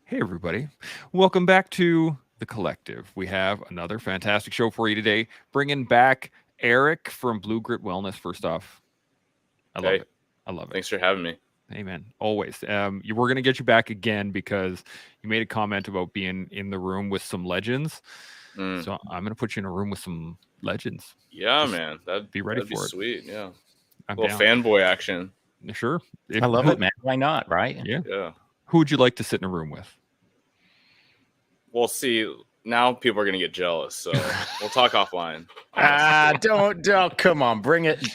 Hey, everybody. Welcome back to The Collective. We have another fantastic show for you today, bringing back Eric from Blue Grit Wellness. First off, I love Hey, it. I love it. thanks for having me. Amen. Always. We're going to get you back again because you made a comment about being in the room with some legends. Mm, So I'm going to put you in a room with some legends. yeah, Just man, that be ready that'd be for it. sweet. Yeah, I'm little down. fanboy action. Sure. I If, love who, it, man. Why not, right? yeah. Yeah. Who would you like to sit in a room with? We'll see. Now people are gonna get jealous, so we'll talk offline. Honestly. Don't, come on, bring it,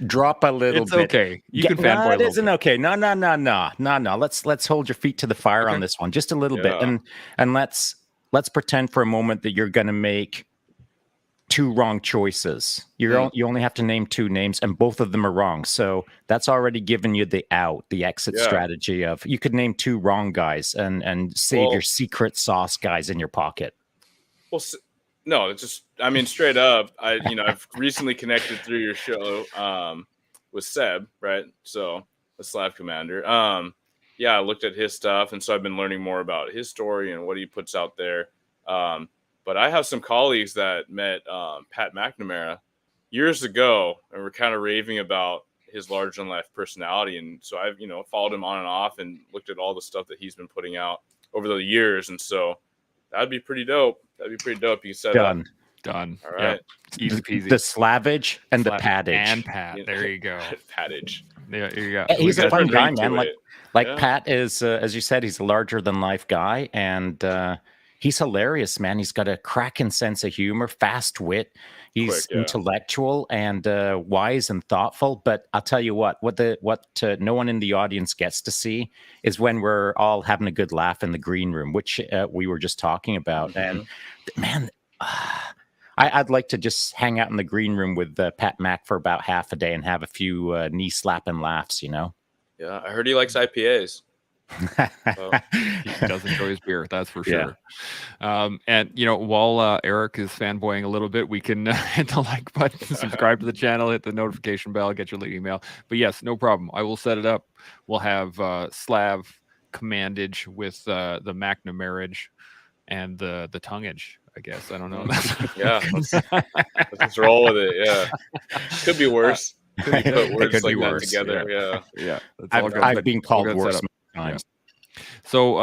drop a little It's bit. okay. You can No, fanboy a it little isn't bit. okay. No. Let's hold your feet to the fire Okay. on this one, just a little bit, Yeah. and let's pretend for a moment that you're going to make two wrong choices. Mm, You only have to name two names, and both of them are wrong. So that's already given you the out, the exit yeah. strategy of you could name two wrong guys and save your Well, secret sauce guys in your pocket. well. No, it's just. I mean, straight up. I've recently connected through your show, with Seb, right? So the Slav Commander. Yeah, I looked at his stuff, and so I've been learning more about his story and what he puts out there. Um, but I have some colleagues that met Pat McNamara years ago, and were kind of raving about his larger than life personality. And so I've followed him on and off, and looked at all the stuff that he's been putting out over the years. And so that'd be pretty dope. That'd be pretty dope. You set up. Done. Done. All Yep. right. Easy peasy. The slavage and the Slap paddage. and Pat. You There you go. Pattage. Yeah, here you go. He's a got fun guy, ring to man. Like it. like Yeah. Pat is, as you said, he's a larger than life guy, and he's hilarious, man. He's got a cracking sense of humor, fast wit. He's Quick, yeah. intellectual and wise and thoughtful. But I'll tell you what no one in the audience gets to see is when we're all having a good laugh in the green room, which we were just talking about. And man, I'd like to just hang out in the green room with Pat Mac for about half a day and have a few knee slapping laughs, you know? Yeah, I heard he likes IPAs. So, He does enjoy his beer, that's for Yeah. sure. And while Eric is fanboying a little bit, we can hit the like button, subscribe to the channel, hit the notification bell, get your email. But yes, no problem. I will set it up. We'll have Slav commandage with the McNamara and the tonguage. I guess I don't know. yeah, let's roll with it. Yeah, could be worse. Could be put It words could like be that worse, together. Yeah. Yeah, that's all good. I've been called good worse setup. many times. So,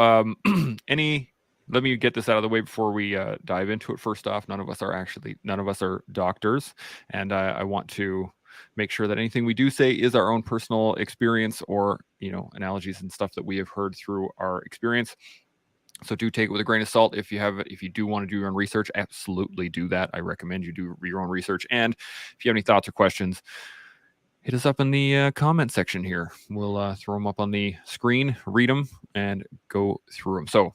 let me get this out of the way before we dive into it. First off, none of us are doctors, and I want to make sure that anything we do say is our own personal experience or analogies and stuff that we have heard through our experience. So do take it with a grain of salt. If you do want to do your own research, absolutely do that. I recommend you do your own research. And if you have any thoughts or questions, hit us up in the comment section here. We'll throw them up on the screen, read them, and go through them. So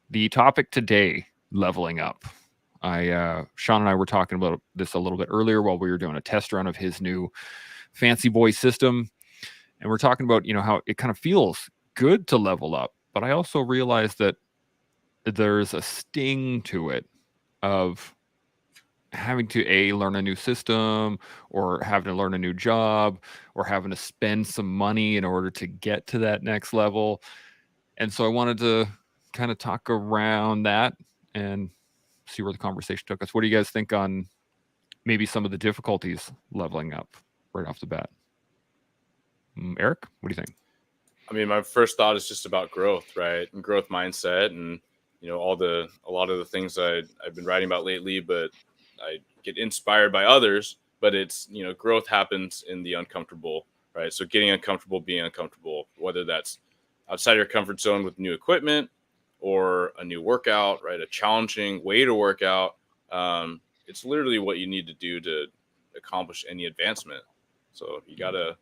the topic today, leveling up. Shaun and I were talking about this a little bit earlier while we were doing a test run of his new Fancy Boy system. And we're talking about, how it kind of feels good to level up. But I also realized that there's a sting to it of having to learn a new system or having to learn a new job or having to spend some money in order to get to that next level. And so I wanted to kind of talk around that and see where the conversation took us. What do you guys think on maybe some of the difficulties leveling up right off the bat? Eric, what do you think? I mean, my first thought is just about growth, right? And growth mindset, and a lot of the things I've been writing about lately. But I get inspired by others. But it's growth happens in the uncomfortable, right? So getting uncomfortable, being uncomfortable, whether that's outside your comfort zone with new equipment or a new workout, right? A challenging way to work out. It's literally what you need to do to accomplish any advancement. So you gotta,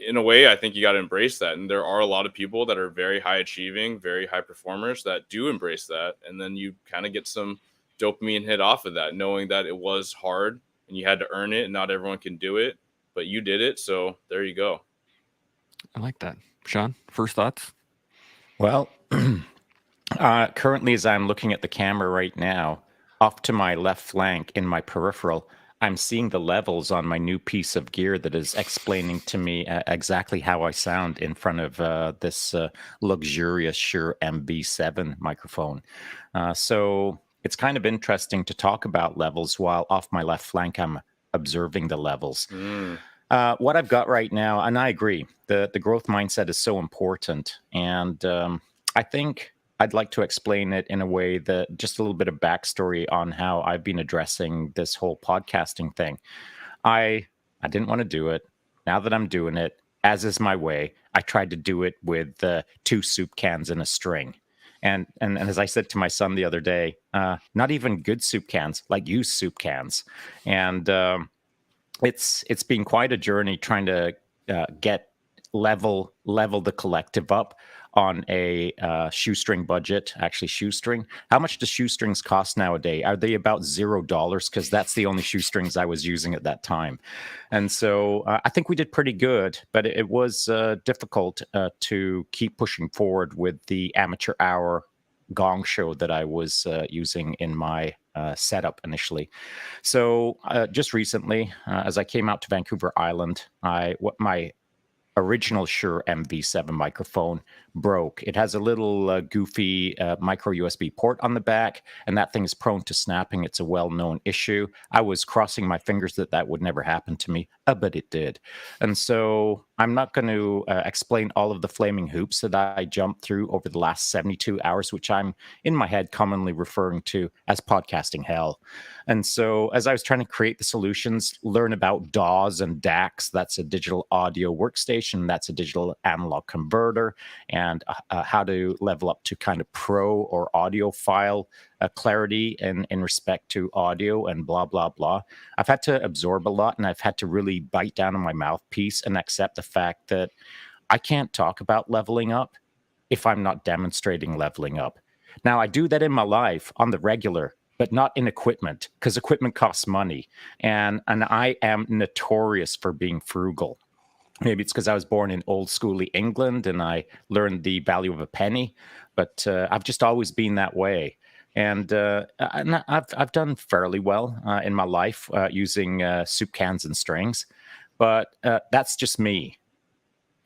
in a way, I think you got to embrace that. And there are a lot of people that are very high achieving, very high performers that do embrace that. And then you kind of get some dopamine hit off of that, knowing that it was hard and you had to earn it and not everyone can do it, but you did it. So there you go. I like that. Shaun, first thoughts? Well, currently, as I'm looking at the camera right now, off to my left flank in my peripheral, I'm seeing the levels on my new piece of gear that is explaining to me exactly how I sound in front of this luxurious Shure MV7 microphone. So it's kind of interesting to talk about levels while off my left flank I'm observing the levels. What I've got right now, and I agree, the growth mindset is so important. And I think I'd like to explain it in a way that just a little bit of backstory on how I've been addressing this whole podcasting thing. I didn't want to do it. Now that I'm doing it, as is my way, I tried to do it with 2 soup cans and a string. And as I said to my son the other day, not even good soup cans, like used soup cans. And it's been quite a journey trying to get level the collective up on a shoestring budget. Actually, shoestring. How much do shoestrings cost nowadays? Are they about $0? Because that's the only shoestrings I was using at that time. And so I think we did pretty good, but it was difficult to keep pushing forward with the amateur hour gong show that I was using in my setup initially. So just recently, as I came out to Vancouver Island, my original Shure MV7 microphone broke. It has a little goofy micro USB port on the back, and that thing is prone to snapping. It's a well-known issue. I was crossing my fingers that would never happen to me, but it did. And so I'm not going to explain all of the flaming hoops that I jumped through over the last 72 hours, which I'm in my head commonly referring to as podcasting hell. And so as I was trying to create the solutions, learn about DAWs and DACs, that's a digital audio workstation, that's a digital analog converter, and how to level up to kind of pro or audiophile clarity in respect to audio and blah, blah, blah. I've had to absorb a lot, and I've had to really bite down on my mouthpiece and accept the fact that I can't talk about leveling up if I'm not demonstrating leveling up. Now, I do that in my life on the regular, but not in equipment, because equipment costs money. And I am notorious for being frugal. Maybe it's because I was born in old schooly England and I learned the value of a penny, but I've just always been that way. And I've done fairly well in my life using soup cans and strings, but that's just me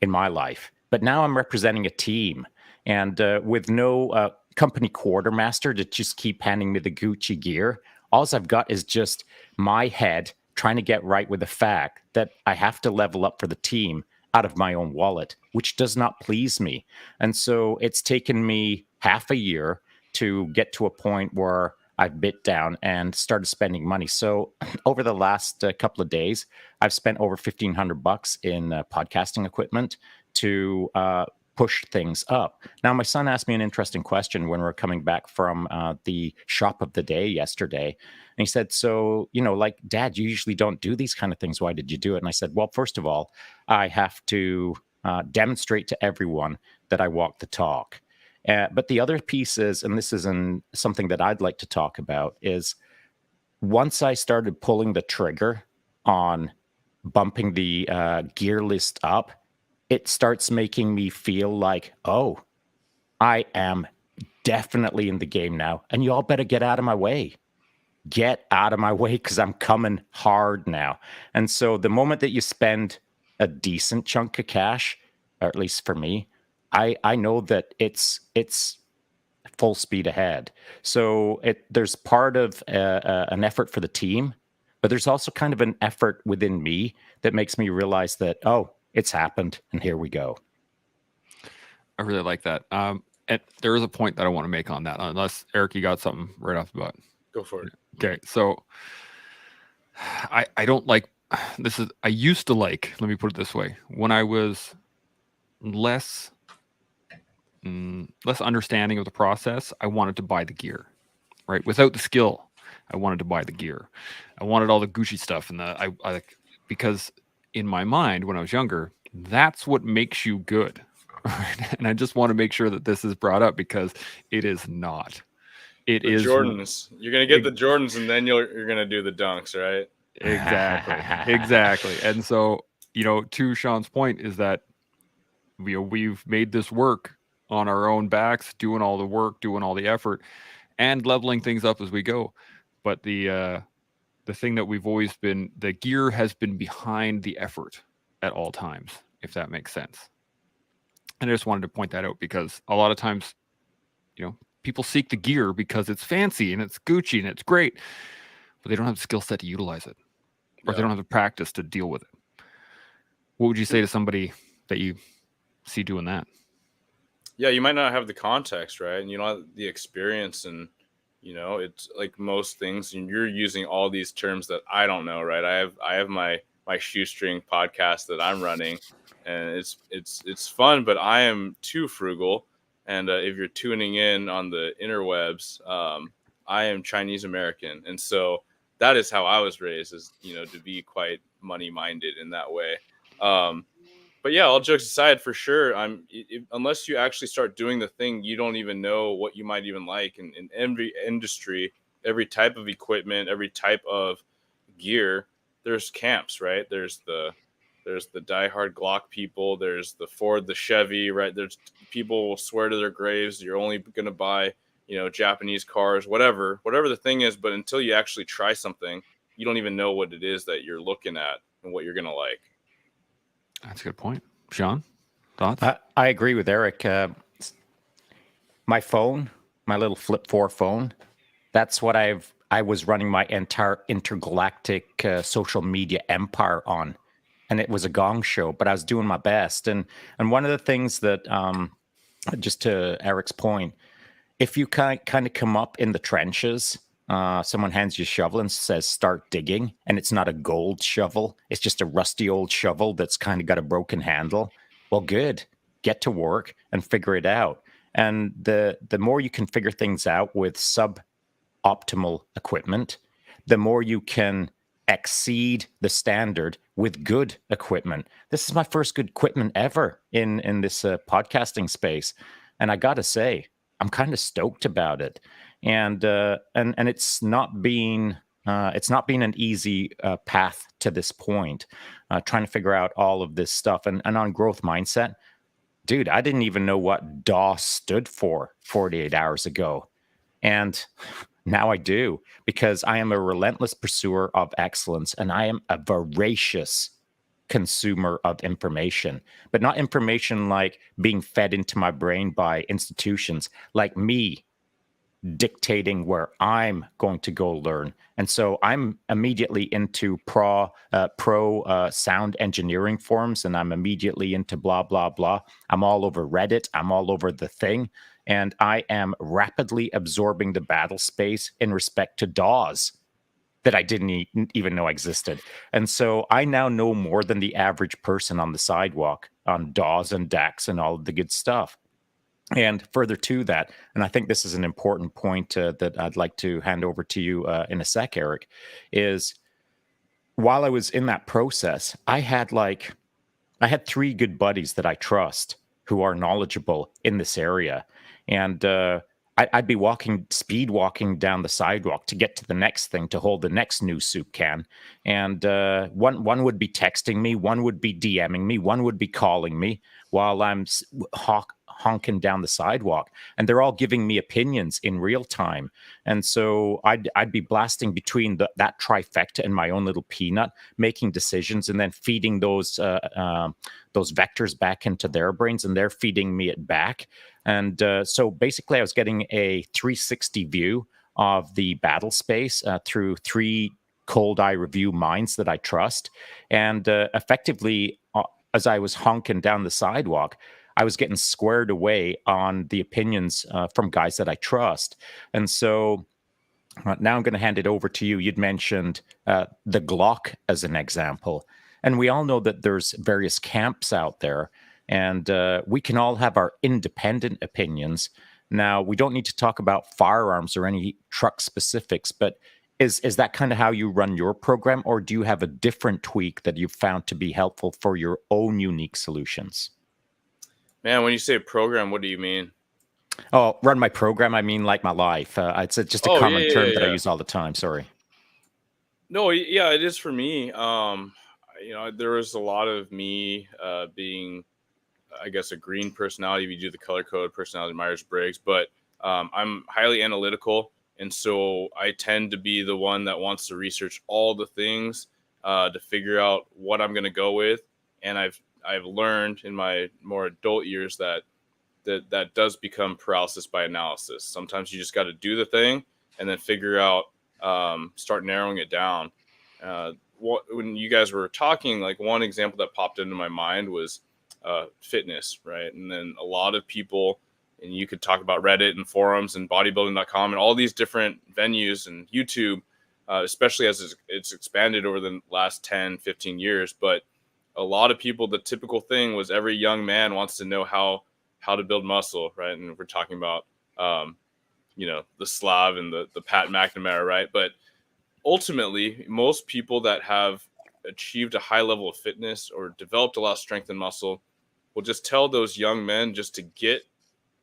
in my life. But now I'm representing a team, and with no company quartermaster to just keep handing me the Gucci gear, all I've got is just my head trying to get right with the fact that I have to level up for the team out of my own wallet, which does not please me. And so it's taken me half a year to get to a point where I've bit down and started spending money. So over the last couple of days, I've spent over $1,500 in podcasting equipment to push things up. Now, my son asked me an interesting question when we were coming back from the shop of the day yesterday. And he said, so, like, Dad, you usually don't do these kind of things. Why did you do it? And I said, well, first of all, I have to demonstrate to everyone that I walk the talk. But the other piece is, and this is something that I'd like to talk about, is once I started pulling the trigger on bumping the gear list up, it starts making me feel like, oh, I am definitely in the game now. And you all better get out of my way. Get out of my way, because I'm coming hard now. And so the moment that you spend a decent chunk of cash, or at least for me, I know that it's full speed ahead. So there's part of an effort for the team, but there's also kind of an effort within me that makes me realize that, oh, it's happened, and here we go. I really like that. And there is a point that I want to make on that, unless Eric, you got something right off the bat. Go for it. Okay, so I don't like this. I used to like. Let me put it this way: when I was less understanding of the process, I wanted to buy the gear, right? Without the skill, I wanted to buy the gear. I wanted all the Gucci stuff, and I like, because in my mind when I was younger, that's what makes you good. And I just want to make sure that this is brought up, because it is not. It the is Jordans. You're gonna get the Jordans, and then you're gonna do the dunks, right? Exactly. And so, to Shaun's point is that we've made this work on our own backs, doing all the work, doing all the effort, and leveling things up as we go. But the the thing that we've always been, the gear has been behind the effort at all times, if that makes sense. And I just wanted to point that out because a lot of times, people seek the gear because it's fancy and it's Gucci and it's great, but they don't have the skill set to utilize it, or they don't have the practice to deal with it. What would you say to somebody that you see doing that? Yeah, you might not have the context, right? And you don't have the experience, and it's like most things, and you're using all these terms that I don't know, right? I have my shoestring podcast that I'm running, and it's fun, but I am too frugal. And if you're tuning in on the interwebs, I am Chinese American, and so that is how I was raised, is to be quite money minded in that way. But yeah, all jokes aside, for sure, unless you actually start doing the thing, you don't even know what you might even like. And in every industry, every type of equipment, every type of gear, there's camps, right? There's the diehard Glock people. There's the Ford, the Chevy, right? There's people will swear to their graves you're only going to buy, Japanese cars, whatever the thing is. But until you actually try something, you don't even know what it is that you're looking at and what you're going to like. That's a good point. Shaun, thoughts? I agree with Eric. My phone, my little flip 4 phone, that's what I was running my entire intergalactic social media empire on. And it was a gong show, but I was doing my best. And one of the things that, just to Eric's point, if you kind of come up in the trenches, someone hands you a shovel and says, start digging, and it's not a gold shovel, it's just a rusty old shovel that's kind of got a broken handle. Well, good. Get to work and figure it out. And the more you can figure things out with suboptimal equipment, the more you can exceed the standard with good equipment. This is my first good equipment ever in this podcasting space, and I gotta say, I'm kind of stoked about it. And it's not been an easy path to this point, trying to figure out all of this stuff. And on growth mindset, dude, I didn't even know what DOS stood for 48 hours ago. And now I do, because I am a relentless pursuer of excellence, and I am a voracious consumer of information, but not information like being fed into my brain by institutions, like me dictating where I'm going to go learn. And so I'm immediately into pro sound engineering forums, and I'm immediately into blah, blah, blah. I'm all over Reddit. I'm all over the thing. And I am rapidly absorbing the battle space in respect to DAWs that I didn't even know existed. And so I now know more than the average person on the sidewalk on DAWs and DACs and all of the good stuff. And further to that, and I think this is an important point that I'd like to hand over to you in a sec, Eric, is while I was in that process, I had 3 good buddies that I trust who are knowledgeable in this area. And I'd be speed walking down the sidewalk to get to the next thing, to hold the next new soup can. And one would be texting me, one would be DMing me, one would be calling me while I'm honking down the sidewalk, and they're all giving me opinions in real time. And so I'd be blasting between that trifecta and my own little peanut, making decisions, and then feeding those vectors back into their brains, and they're feeding me it back. And so basically, I was getting a 360 view of the battle space through 3 cold eye review minds that I trust, and effectively, as I was honking down the sidewalk, I was getting squared away on the opinions from guys that I trust. And so now I'm going to hand it over to you. You'd mentioned the Glock as an example. And we all know that there's various camps out there, and we can all have our independent opinions. Now, we don't need to talk about firearms or any truck specifics, but is that kind of how you run your program, or do you have a different tweak that you've found to be helpful for your own unique solutions? Man, when you say program, what do you mean? Oh, run my program. I mean, like my life. It's just a common term that I use all the time. Sorry. No, yeah, it is for me. There was a lot of me being, I guess, a green personality. We do the color code personality, Myers-Briggs, but I'm highly analytical. And so I tend to be the one that wants to research all the things to figure out what I'm going to go with. And I've learned in my more adult years that does become paralysis by analysis. Sometimes you just got to do the thing and then figure out, start narrowing it down. When you guys were talking, like one example that popped into my mind was fitness, right? And then a lot of people, and you could talk about Reddit and forums and bodybuilding.com and all these different venues and YouTube, especially as it's expanded over the last 10, 15 years. But a lot of people, the typical thing was every young man wants to know how to build muscle, right? And we're talking about, the Slav and the Pat McNamara, right? But ultimately, most people that have achieved a high level of fitness or developed a lot of strength and muscle will just tell those young men just to get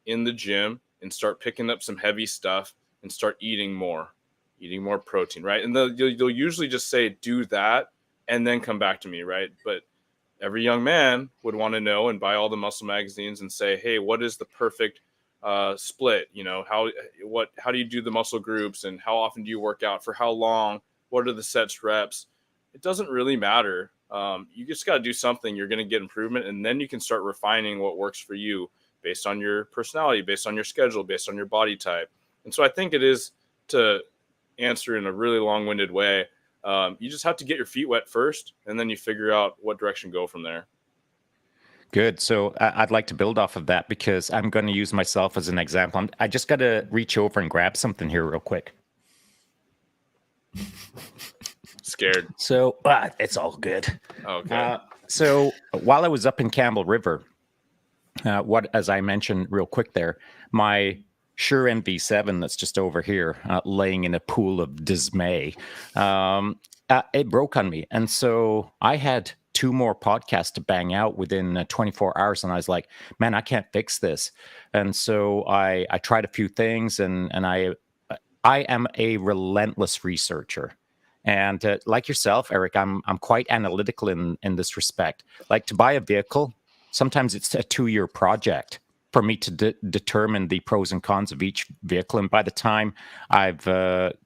in the gym and start picking up some heavy stuff and start eating more protein, right? And they'll usually just say, do that and then come back to me, right? But every young man would want to know and buy all the muscle magazines and say, hey, what is the perfect split? How do you do the muscle groups, and how often do you work out, for how long, what are the sets, reps? It doesn't really matter. You just got to do something. You're going to get improvement, and then you can start refining what works for you based on your personality, based on your schedule, based on your body type. And so I think it is, to answer in a really long-winded way, you just have to get your feet wet first, and then you figure out what direction to go from there. Good. So I'd like to build off of that, because I'm going to use myself as an example. I just got to reach over and grab something here real quick. Scared. So it's all good. Okay. So while I was up in Campbell River, as I mentioned real quick there, my Shure MV7 that's just over here, laying in a pool of dismay, it broke on me. And so I had 2 more podcasts to bang out within 24 hours. And I was like, man, I can't fix this. And so I tried a few things, and I am a relentless researcher. And like yourself, Eric, I'm quite analytical in this respect. Like, to buy a vehicle, sometimes it's a 2-year project for me to determine the pros and cons of each vehicle. And by the time I've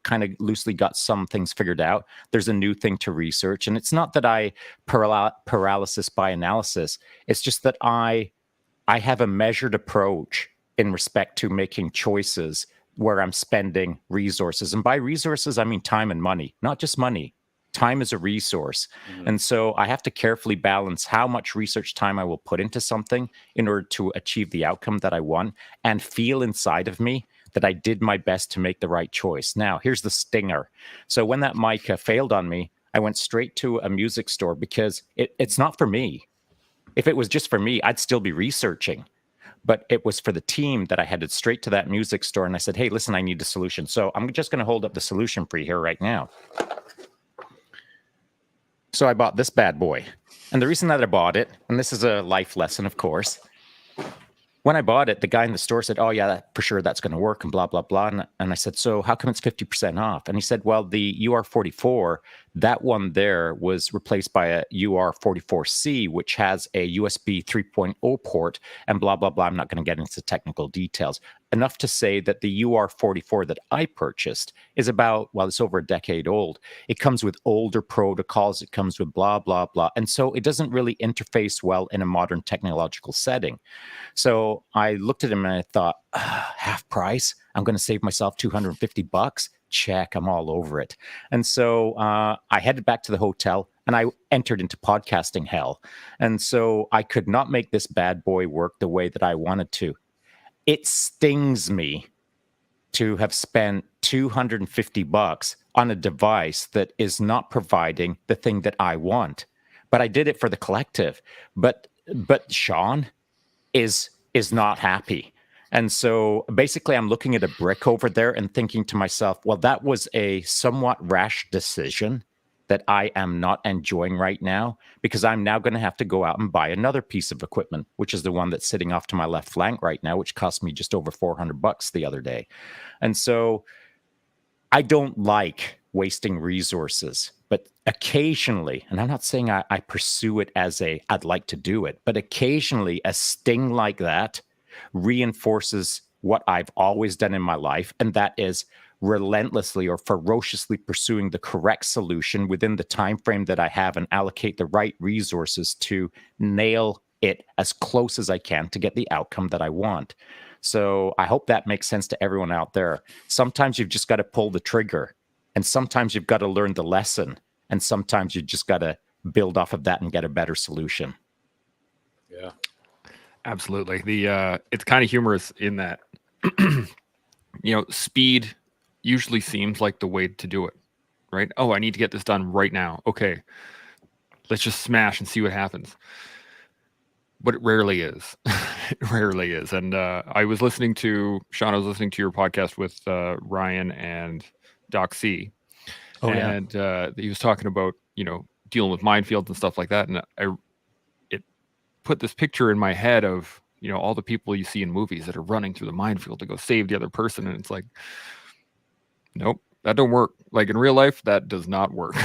kind of loosely got some things figured out, there's a new thing to research. And it's not that I paralysis by analysis. It's just that I have a measured approach in respect to making choices where I'm spending resources. And by resources, I mean time and money, not just money. Time is a resource. Mm-hmm. And so I have to carefully balance how much research time I will put into something in order to achieve the outcome that I want, and feel inside of me that I did my best to make the right choice. Now, here's the stinger. So when that mic failed on me, I went straight to a music store, because it's not for me. If it was just for me, I'd still be researching. But it was for the team that I headed straight to that music store, and I said, hey, listen, I need a solution. So I'm just going to hold up the solution for you here right now. So I bought this bad boy. And the reason that I bought it, and this is a life lesson, of course, when I bought it, the guy in the store said, oh, yeah, for sure, that's going to work, and blah, blah, blah. And I said, so how come it's 50% off? And he said, well, the UR44, that one there was replaced by a UR44C, which has a USB 3.0 port, and blah, blah, blah. I'm not going to get into technical details. Enough to say that the UR44 that I purchased is about, well, it's over a decade old. It comes with older protocols. It comes with blah, blah, blah. And so it doesn't really interface well in a modern technological setting. So I looked at him and I thought, half price? I'm going to save myself $250. Check, I'm all over it. And so I headed back to the hotel, and I entered into podcasting hell. And so I could not make this bad boy work the way that I wanted to. It stings me to have spent $250 on a device that is not providing the thing that I want. But I did it for the collective. But Shaun is not happy. And so basically I'm looking at a brick over there and thinking to myself, well, that was a somewhat rash decision that I am not enjoying right now, because I'm now going to have to go out and buy another piece of equipment, which is the one that's sitting off to my left flank right now, which cost me just over $400 the other day. And so I don't like wasting resources, but occasionally, and I'm not saying I pursue it as I'd like to do it, but occasionally a sting like that reinforces what I've always done in my life. And that is, relentlessly or ferociously pursuing the correct solution within the time frame that I have and allocate the right resources to nail it as close as I can to get the outcome that I want. So I hope that makes sense to everyone out there. Sometimes you've just got to pull the trigger, and sometimes you've got to learn the lesson, and sometimes you just got to build off of that and get a better solution. Yeah. Absolutely. It's kind of humorous in that speed usually seems like the way to do it, right? Oh, I need to get this done right now. Okay, let's just smash and see what happens. But it rarely is. It rarely is. And I was listening to Shaun. I was listening to your podcast with Ryan and Doc C. Oh, yeah. And he was talking about dealing with minefields and stuff like that. And it put this picture in my head of all the people you see in movies that are running through the minefield to go save the other person, and it's like, nope, that don't work. Like in real life, that does not work.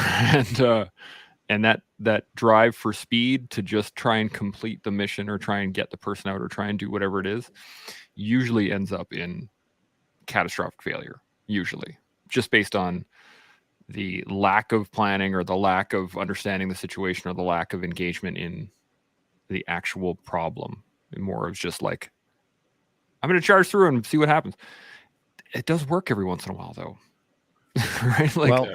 and that drive for speed to just try and complete the mission or try and get the person out or try and do whatever it is usually ends up in catastrophic failure, usually just based on the lack of planning or the lack of understanding the situation or the lack of engagement in the actual problem. And more of just like, I'm going to charge through and see what happens. It does work every once in a while, though. Right? Like, well,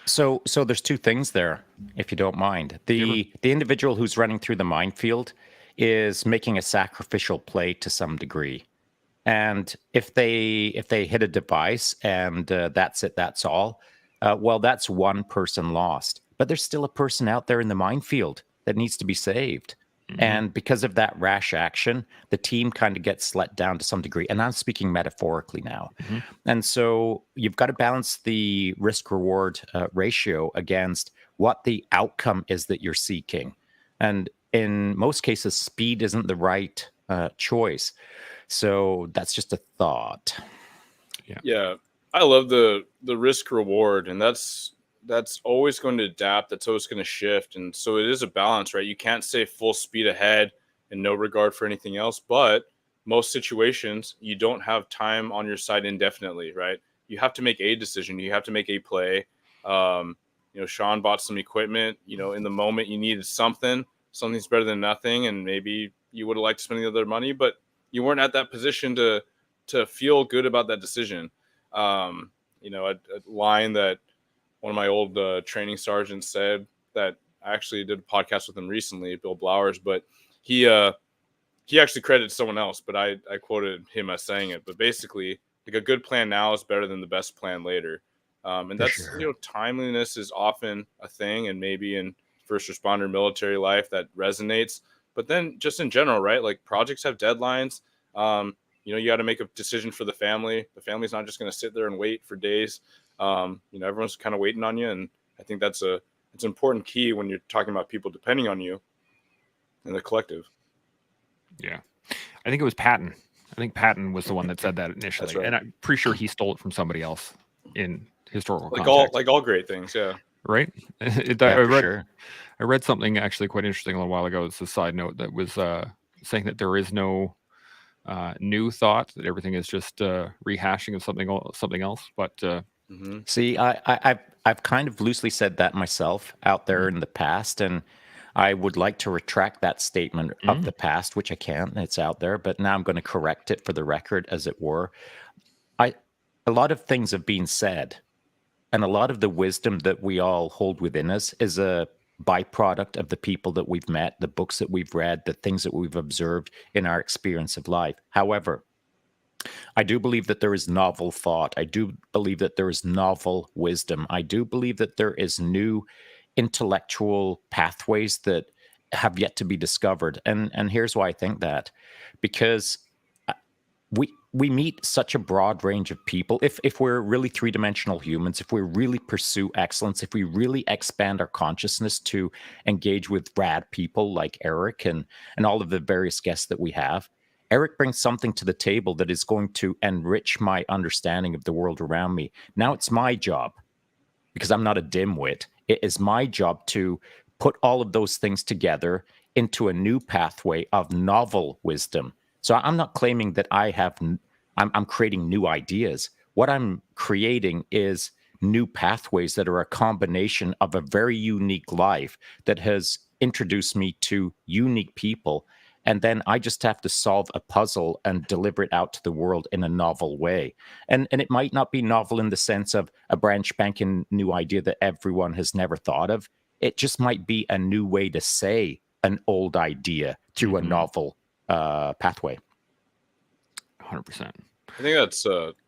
so there's two things there, if you don't mind. The individual who's running through the minefield is making a sacrificial play to some degree. And if they hit a device and that's it, that's all, well, that's one person lost. But there's still a person out there in the minefield that needs to be saved. Mm-hmm. And because of that rash action, the team kind of gets let down to some degree. And I'm speaking metaphorically now. Mm-hmm. And so you've got to balance the risk-reward ratio against what the outcome is that you're seeking. And in most cases, speed isn't the right choice. So that's just a thought. Yeah. I love the risk-reward, and that's always going to adapt. That's always going to shift. And so it is a balance, right? You can't say full speed ahead and no regard for anything else. But most situations, you don't have time on your side indefinitely, right? You have to make a decision. You have to make a play. Shaun bought some equipment. In the moment you needed something's better than nothing. And maybe you would have liked to spend the other money, but you weren't at that position to feel good about that decision. A line that one of my old training sergeants said that I actually did a podcast with him recently, Bill Blowers, but he actually credited someone else, but I quoted him as saying it. But basically, like, a good plan now is better than the best plan later. And that's, sure. Timeliness is often a thing, and maybe in first responder military life that resonates. But then just in general, right? Like, projects have deadlines. You got to make a decision for the family. The family's not just going to sit there and wait for days. Everyone's kind of waiting on you. And I think it's an important key when you're talking about people depending on you in the collective. Yeah. I think it was Patton. I think Patton was the one that said that initially. Right. And I'm pretty sure he stole it from somebody else in historical context. Like all great things. Yeah. Right. I read something actually quite interesting a little while ago. It's a side note that was saying that there is no new thought, that everything is just rehashing of something else. But see, I've kind of loosely said that myself out there in the past, and I would like to retract that statement of the past, which I can't. It's out there, but now I'm going to correct it for the record, as it were. A lot of things have been said, and a lot of the wisdom that we all hold within us is a byproduct of the people that we've met, the books that we've read, the things that we've observed in our experience of life. However, I do believe that there is novel thought. I do believe that there is novel wisdom. I do believe that there is new intellectual pathways that have yet to be discovered. And here's why I think that. Because we meet such a broad range of people. If we're really three-dimensional humans, if we really pursue excellence, if we really expand our consciousness to engage with rad people like Eric and all of the various guests that we have, Eric brings something to the table that is going to enrich my understanding of the world around me. Now it's my job, because I'm not a dimwit, it is my job to put all of those things together into a new pathway of novel wisdom. So I'm not claiming that I'm creating new ideas. what I'm creating is new pathways that are a combination of a very unique life that has introduced me to unique people. And then I just have to solve a puzzle and deliver it out to the world in a novel way. And it might not be novel in the sense of a brand spanking new idea that everyone has never thought of. It just might be a new way to say an old idea through a novel pathway. 100%. I think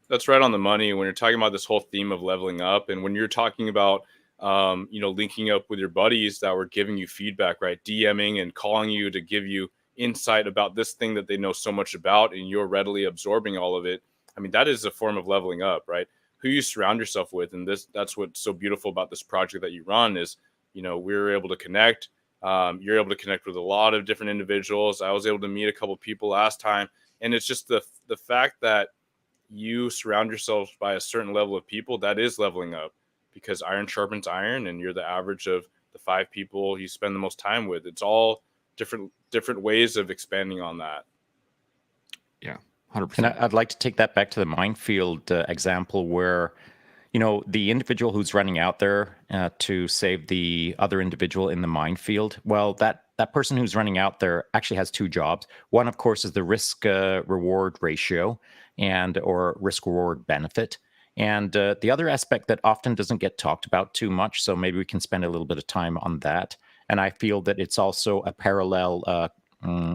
that's right on the money when you're talking about this whole theme of leveling up, and when you're talking about linking up with your buddies that were giving you feedback, right? DMing and calling you to give you insight about this thing that they know so much about, and you're readily absorbing all of it. I mean, that is a form of leveling up, right? Who you surround yourself with, and that's what's so beautiful about this project that you run is, we're able to connect. You're able to connect with a lot of different individuals. I was able to meet a couple people last time, and it's just the fact that you surround yourself by a certain level of people, that is leveling up, because iron sharpens iron, and you're the average of the 5 people you spend the most time with. It's all different ways of expanding on that. Yeah, 100%. And I'd like to take that back to the minefield example where, the individual who's running out there to save the other individual in the minefield, well, that person who's running out there actually has 2 jobs. One, of course, is the risk reward ratio or risk reward benefit. And the other aspect that often doesn't get talked about too much, so maybe we can spend a little bit of time on that. And I feel that it's also a parallel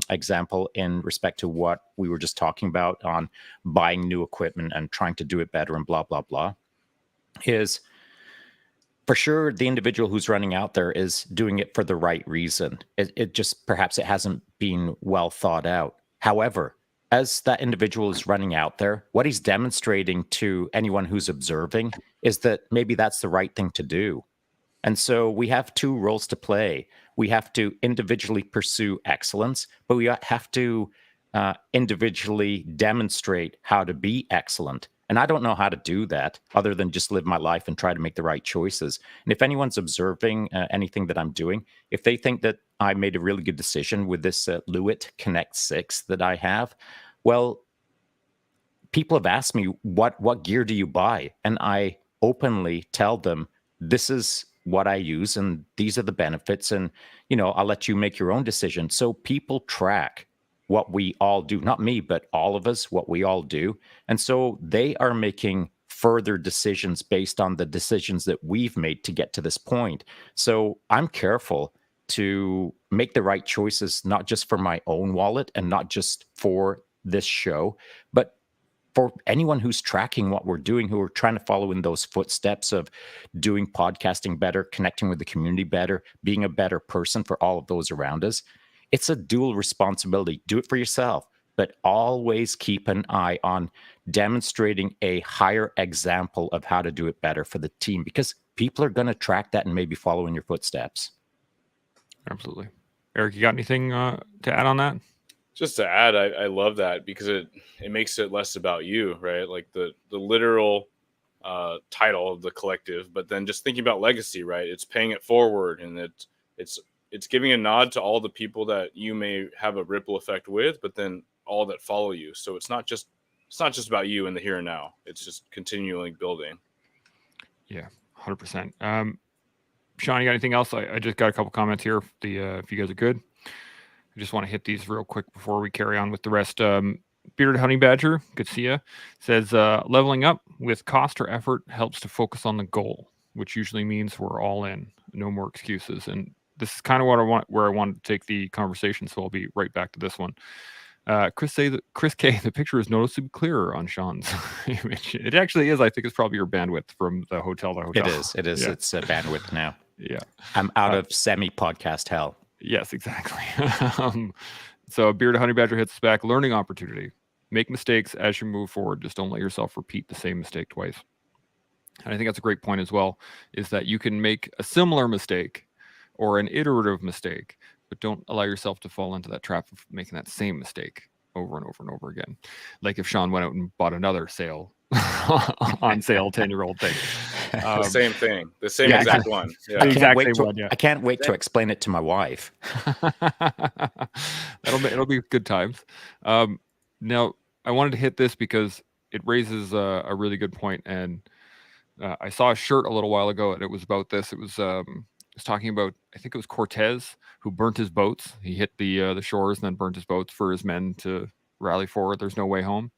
example in respect to what we were just talking about on buying new equipment and trying to do it better and blah, blah, blah, is for sure the individual who's running out there is doing it for the right reason. It just, perhaps it hasn't been well thought out. However, as that individual is running out there, what he's demonstrating to anyone who's observing is that maybe that's the right thing to do. And so we have 2 roles to play. We have to individually pursue excellence, but we have to individually demonstrate how to be excellent. And I don't know how to do that other than just live my life and try to make the right choices. And if anyone's observing anything that I'm doing, if they think that I made a really good decision with this Lewitt Connect 6 that I have, well, people have asked me, what gear do you buy? And I openly tell them, this is what I use and these are the benefits, and I'll let you make your own decision. So people track what we all do, not me, but all of us, what we all do. And so they are making further decisions based on the decisions that we've made to get to this point. So I'm careful to make the right choices, not just for my own wallet and not just for this show, but for anyone who's tracking what we're doing, who are trying to follow in those footsteps of doing podcasting better, connecting with the community better, being a better person for all of those around us. It's a dual responsibility. Do it for yourself, but always keep an eye on demonstrating a higher example of how to do it better for the team, because people are going to track that and maybe follow in your footsteps. Absolutely. Eric, you got anything to add on that? Just to add, I love that because it makes it less about you, right? Like the literal title of the collective, but then just thinking about legacy, right? It's paying it forward, and it's giving a nod to all the people that you may have a ripple effect with, but then all that follow you. So it's not just about you in the here and now. It's just continually building. Yeah, 100%. Shaun, you got anything else? I just got a couple comments here. If you guys are good. I just want to hit these real quick before we carry on with the rest. Bearded Honey Badger, good to see you, says leveling up with cost or effort helps to focus on the goal, which usually means we're all in, no more excuses. And this is kind of where I wanted to take the conversation, so I'll be right back to this one. Chris K, the picture is noticeably clearer on Shaun's image. It actually is. I think it's probably your bandwidth from the hotel to hotel. It is. Yeah. It's bandwidth now. Yeah. I'm out of semi-podcast hell. Yes, exactly. So Bearded Honey Badger hits back. Learning opportunity. Make mistakes as you move forward. Just don't let yourself repeat the same mistake twice. And I think that's a great point as well, is that you can make a similar mistake or an iterative mistake, but don't allow yourself to fall into that trap of making that same mistake over and over and over again. Like if Shaun went out and bought another on sale 10-year-old thing. The same thing. The same exact one. Yeah. I can't wait to explain it to my wife. It'll be good times. Now, I wanted to hit this because it raises a really good point. And I saw a shirt a little while ago, and it was about this. It was talking about, I think it was Cortez, who burnt his boats. He hit the shores and then burnt his boats for his men to rally forward. There's no way home.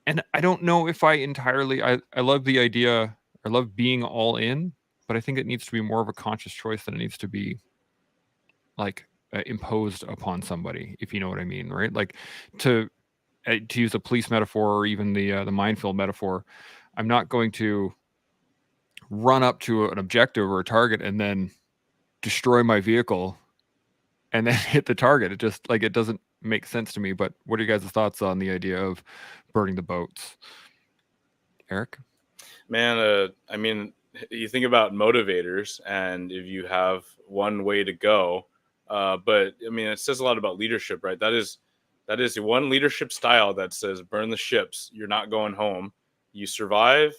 And I don't know if I entirely. I love the idea. I love being all in, but I think it needs to be more of a conscious choice than it needs to be like imposed upon somebody, if you know what I mean, right? Like to use a police metaphor, or even the minefield metaphor, I'm not going to run up to an objective or a target and then destroy my vehicle and then hit the target. It just like, it doesn't make sense to me. But what are you guys' thoughts on the idea of burning the boats? Eric? Man, I mean, you think about motivators, and if you have one way to go, but I mean, it says a lot about leadership, right? That is one leadership style that says burn the ships. You're not going home. You survive.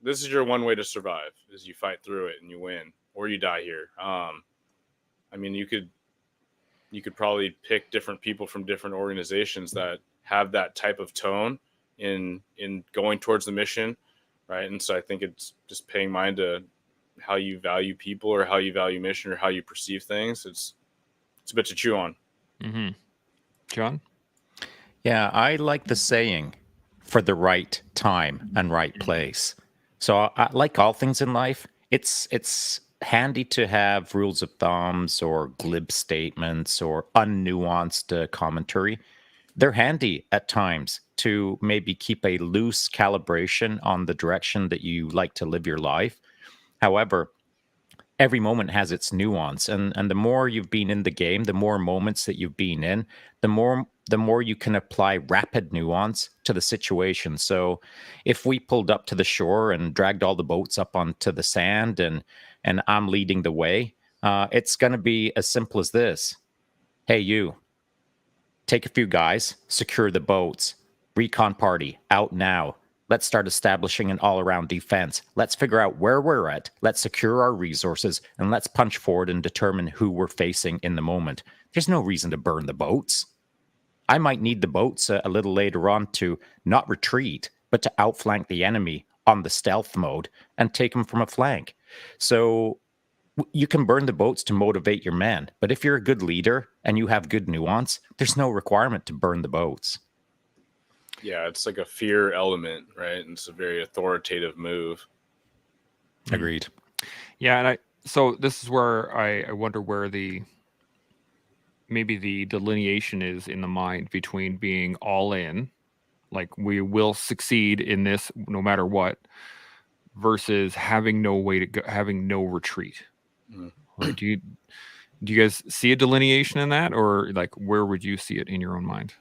This is your one way to survive: is you fight through it and you win, or you die here. I mean, you could probably pick different people from different organizations that have that type of tone in going towards the mission, right? And so I think it's just paying mind to how you value people, or how you value mission, or how you perceive things. It's a bit to chew on. Mm-hmm. John? Yeah, I like the saying, for the right time and right place. So like all things in life, it's handy to have rules of thumbs or glib statements or unnuanced commentary. They're handy at times to maybe keep a loose calibration on the direction that you like to live your life. However, every moment has its nuance, and the more you've been in the game, the more moments that you've been in, the more you can apply rapid nuance to the situation. So if we pulled up to the shore and dragged all the boats up onto the sand, and I'm leading the way, it's going to be as simple as this. Hey, you, take a few guys, secure the boats, recon party out now. Let's start establishing an all-around defense. Let's figure out where we're at. Let's secure our resources, and let's punch forward and determine who we're facing in the moment. There's no reason to burn the boats. I might need the boats a little later on to not retreat, but to outflank the enemy on the stealth mode and take them from a flank. So you can burn the boats to motivate your men, but if you're a good leader and you have good nuance, there's no requirement to burn the boats. Yeah, it's like a fear element, right? And it's a very authoritative move. Agreed. Yeah, and so this is where I wonder where maybe the delineation is in the mind between being all in, like we will succeed in this no matter what, versus having no way to go, having no retreat. Right? Do you guys see a delineation in that, or like where would you see it in your own mind?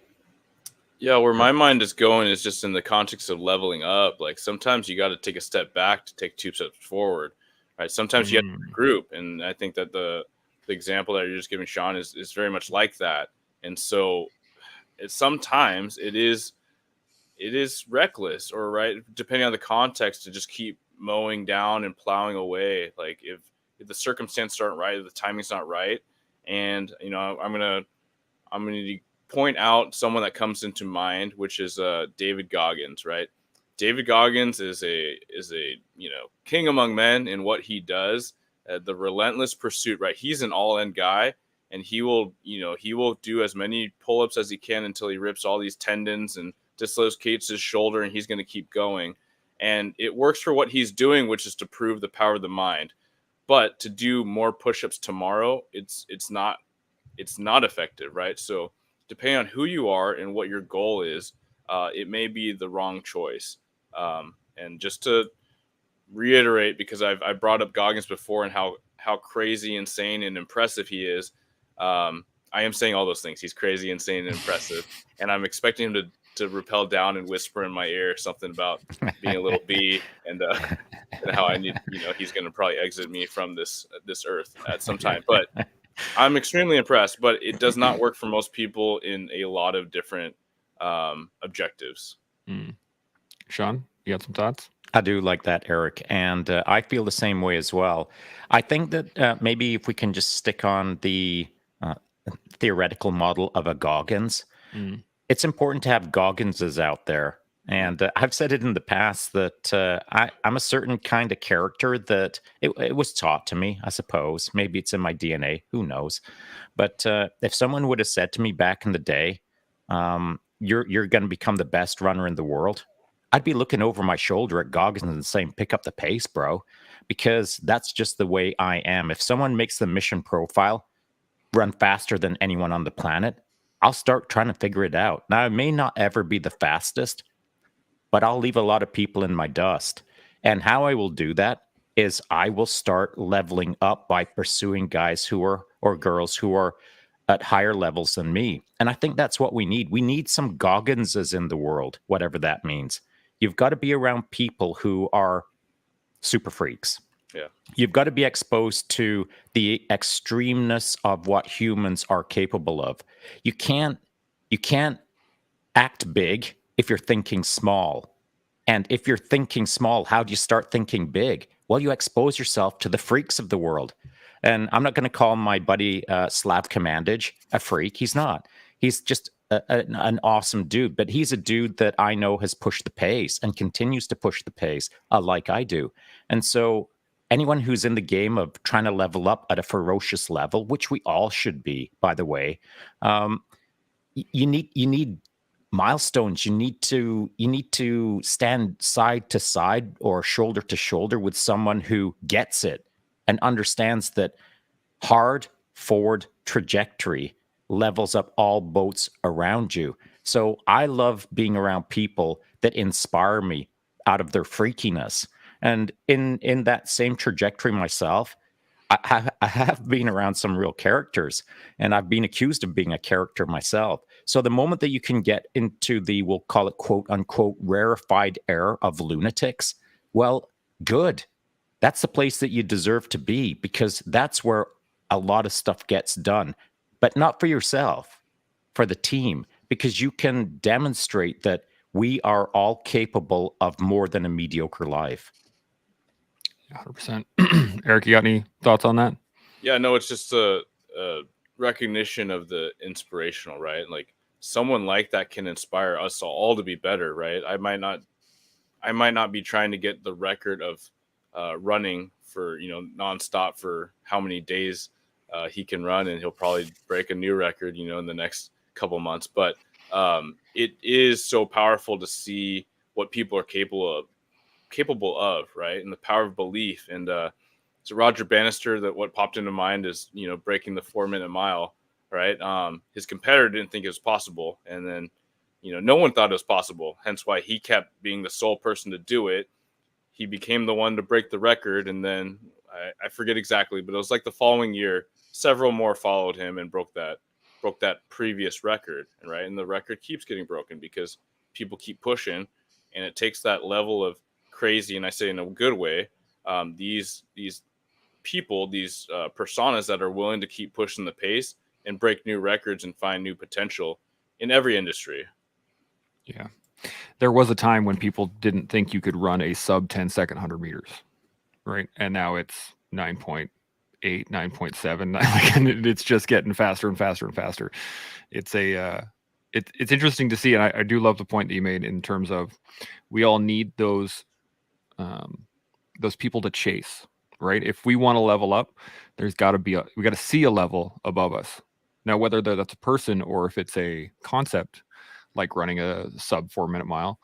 Yeah, where my mind is going is just in the context of leveling up. Like sometimes you got to take a step back to take 2 steps forward, right? Sometimes you have to group, and I think that the example that you're just giving, Shaun, is very much like that. And so sometimes it is reckless, or right, depending on the context, to just keep mowing down and plowing away. Like if the circumstances aren't right, if the timing's not right, and I'm gonna point out someone that comes into mind, which is David Goggins, right? David Goggins is a king among men in what he does, the relentless pursuit, right? He's an all-in guy, and he will do as many pull-ups as he can until he rips all these tendons and dislocates his shoulder, and he's going to keep going. And it works for what he's doing, which is to prove the power of the mind. But to do more push-ups tomorrow, it's not effective, right? So depending on who you are and what your goal is, it may be the wrong choice. And just to reiterate, because I've brought up Goggins before and how crazy, insane, and impressive he is. I am saying all those things. He's crazy, insane, and impressive. And I'm expecting him to rappel down and whisper in my ear something about being a little bee and how I need, he's going to probably exit me from this earth at some time. But I'm extremely impressed, but it does not work for most people in a lot of different objectives. Shaun, you got some thoughts? I do like that, Eric, and I feel the same way as well. I think that maybe if we can just stick on the theoretical model of a Goggins, it's important to have Gogginses out there. And I've said it in the past that I'm a certain kind of character that it was taught to me, I suppose. Maybe it's in my DNA. Who knows? But if someone would have said to me back in the day, you're going to become the best runner in the world, I'd be looking over my shoulder at Goggins and saying, pick up the pace, bro, because that's just the way I am. If someone makes the mission profile run faster than anyone on the planet, I'll start trying to figure it out. Now, I may not ever be the fastest, but I'll leave a lot of people in my dust. And how I will do that is I will start leveling up by pursuing guys who are, or girls who are at higher levels than me. And I think that's what we need. We need some Gogginses in the world, whatever that means. You've got to be around people who are super freaks. Yeah. You've got to be exposed to the extremeness of what humans are capable of. You can't act big if you're thinking small. And if you're thinking small, how do you start thinking big? Well, you expose yourself to the freaks of the world. And I'm not going to call my buddy Slav Commandage a freak. He's not. He's just an awesome dude. But he's a dude that I know has pushed the pace and continues to push the pace like I do. And so anyone who's in the game of trying to level up at a ferocious level, which we all should be, by the way, you need milestones. You need to stand side to side or shoulder to shoulder with someone who gets it and understands that hard forward trajectory levels up all boats around you. So I love being around people that inspire me out of their freakiness. And in that same trajectory myself, I have been around some real characters, and I've been accused of being a character myself. So the moment that you can get into the, we'll call it quote unquote, rarefied air of lunatics, well, good. That's the place that you deserve to be, because that's where a lot of stuff gets done, but not for yourself, for the team, because you can demonstrate that we are all capable of more than a mediocre life. 100%. Eric, you got any thoughts on that? Yeah, no, it's just a recognition of the inspirational, right? Like someone like that can inspire us all to be better, right? I might not be trying to get the record of running for, nonstop for how many days he can run, and he'll probably break a new record, in the next couple months. But it is so powerful to see what people are capable of, right? And the power of belief. And so Roger Bannister, that what popped into mind is, breaking the 4-minute mile, right? His competitor didn't think it was possible. And then, no one thought it was possible. Hence why he kept being the sole person to do it. He became the one to break the record. And then I forget exactly, but it was like the following year, several more followed him and broke that previous record. And right. And the record keeps getting broken because people keep pushing, and it takes that level of crazy, and I say in a good way, these people, these personas that are willing to keep pushing the pace and break new records and find new potential in every industry. Yeah. There was a time when people didn't think you could run a sub 10-second 100 meters, right? And now it's 9.8, 9.7, and it's just getting faster and faster and faster. It's it's interesting to see, and I do love the point that you made in terms of we all need those people to chase, right? If we want to level up, there's got to be we got to see a level above us. Now, whether that's a person or if it's a concept, like running a sub 4-minute mile,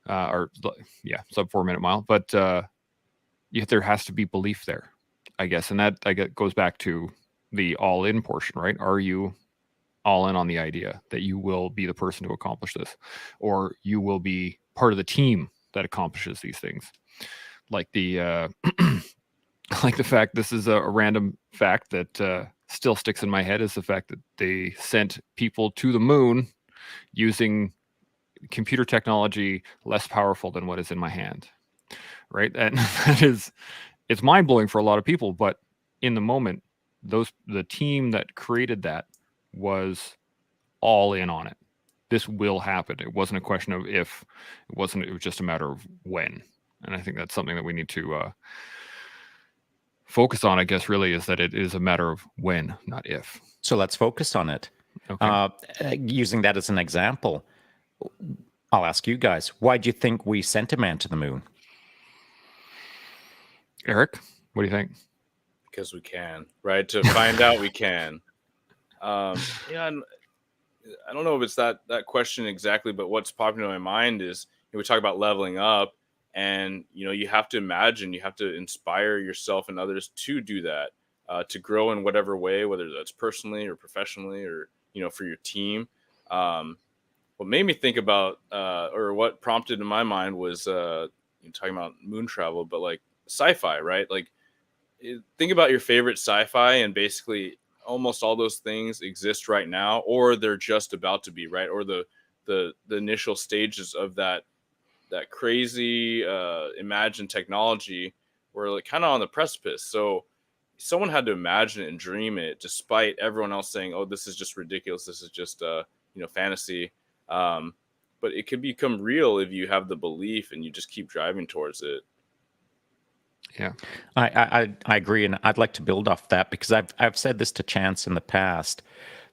sub 4-minute mile, but there has to be belief there, I guess, and that goes back to the all-in portion, right? Are you all in on the idea that you will be the person to accomplish this, or you will be part of the team that accomplishes these things? Like the like the fact, this is a random fact that still sticks in my head, is the fact that they sent people to the moon using computer technology less powerful than what is in my hand, right? And it's mind-blowing for a lot of people, but in the moment, the team that created that was all in on it. This will happen. It wasn't a question of if, it was just a matter of when. And I think that's something that we need to focus on, I guess, really, is that it is a matter of when, not if. So let's focus on it. Okay. Using that as an example, I'll ask you guys, why do you think we sent a man to the moon? Eric, what do you think? Because we can, right? To find out we can. Yeah, and I don't know if it's that question exactly, but what's popping in my mind is, we talk about leveling up, and you have to imagine, you have to inspire yourself and others to do that, to grow in whatever way, whether that's personally or professionally, or for your team. What made me think about, or what prompted in my mind was, talking about moon travel, but like sci-fi, right? Like, think about your favorite sci-fi, and basically almost all those things exist right now, or they're just about to be, right? Or the initial stages of that crazy imagined technology, we're like kind of on the precipice. So someone had to imagine it and dream it, despite everyone else saying, oh, this is just ridiculous, this is just fantasy. But it could become real if you have the belief and you just keep driving towards it. Yeah. I agree, and I'd like to build off that, because I've said this to Chance in the past,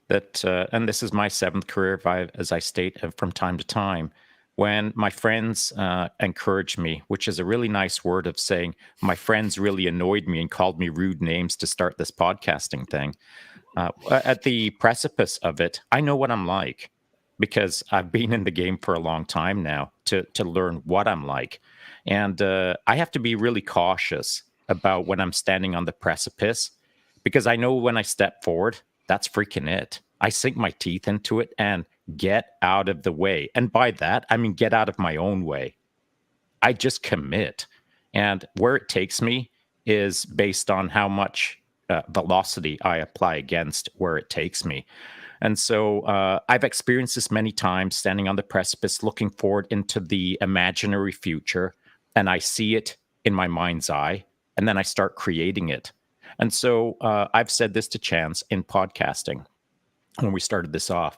that and this is my seventh career, as I state from time to time, when my friends encouraged me, which is a really nice word of saying my friends really annoyed me and called me rude names to start this podcasting thing. At the precipice of it, I know what I'm like, because I've been in the game for a long time now to learn what I'm like. And I have to be really cautious about when I'm standing on the precipice, because I know when I step forward, that's freaking it. I sink my teeth into it and get out of the way. And by that, I mean get out of my own way. I just commit. And where it takes me is based on how much velocity I apply against where it takes me. And so I've experienced this many times, standing on the precipice, looking forward into the imaginary future, and I see it in my mind's eye, and then I start creating it. And so I've said this to Chance in podcasting when we started this off.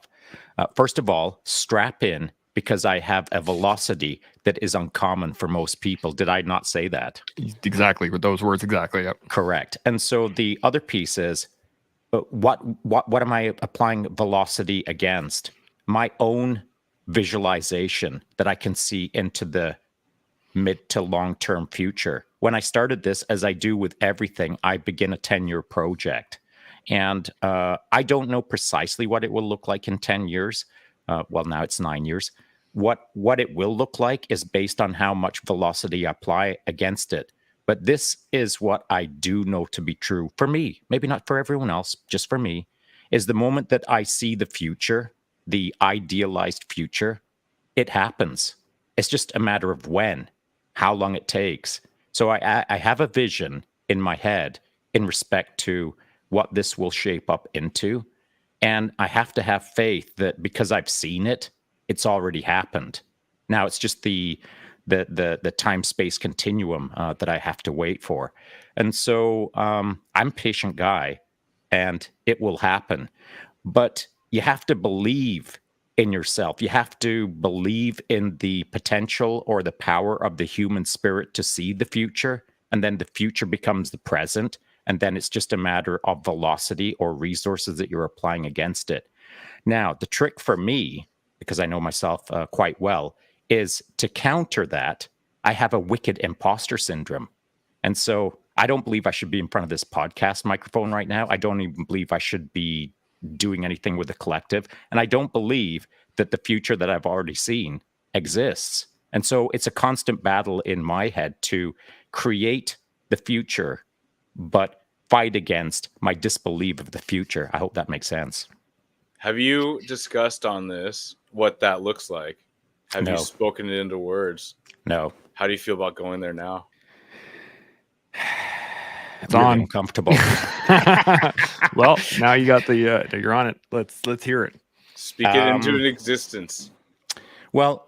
First of all, strap in, because I have a velocity that is uncommon for most people. Did I not say that? Exactly, with those words, exactly. Yep. Correct. And so the other piece is, what am I applying velocity against? My own visualization that I can see into the mid to long-term future. When I started this, as I do with everything, I begin a 10-year project. And I don't know precisely what it will look like in 10 years. Well, now it's 9 years. What it will look like is based on how much velocity I apply against it. But this is what I do know to be true for me, maybe not for everyone else, just for me, is the moment that I see the future, the idealized future, it happens. It's just a matter of when, how long it takes. So I have a vision in my head in respect to what this will shape up into. And I have to have faith that because I've seen it, it's already happened. Now it's just the time-space continuum that I have to wait for. And so I'm a patient guy, and it will happen. But you have to believe in yourself. You have to believe in the potential or the power of the human spirit to see the future, and then the future becomes the present, and then it's just a matter of velocity or resources that you're applying against it. Now, the trick for me, because I know myself quite well, is to counter that. I have a wicked imposter syndrome. And so I don't believe I should be in front of this podcast microphone right now. I don't even believe I should be doing anything with the collective. And I don't believe that the future that I've already seen exists. And so it's a constant battle in my head to create the future, but fight against my disbelief of the future. I hope that makes sense. Have you discussed on this what that looks like? Have No. you spoken it into words? No. How do you feel about going there now? It's really on. uncomfortable. Well, now you got the you're on it. Let's hear it. Speak it into an existence. Well,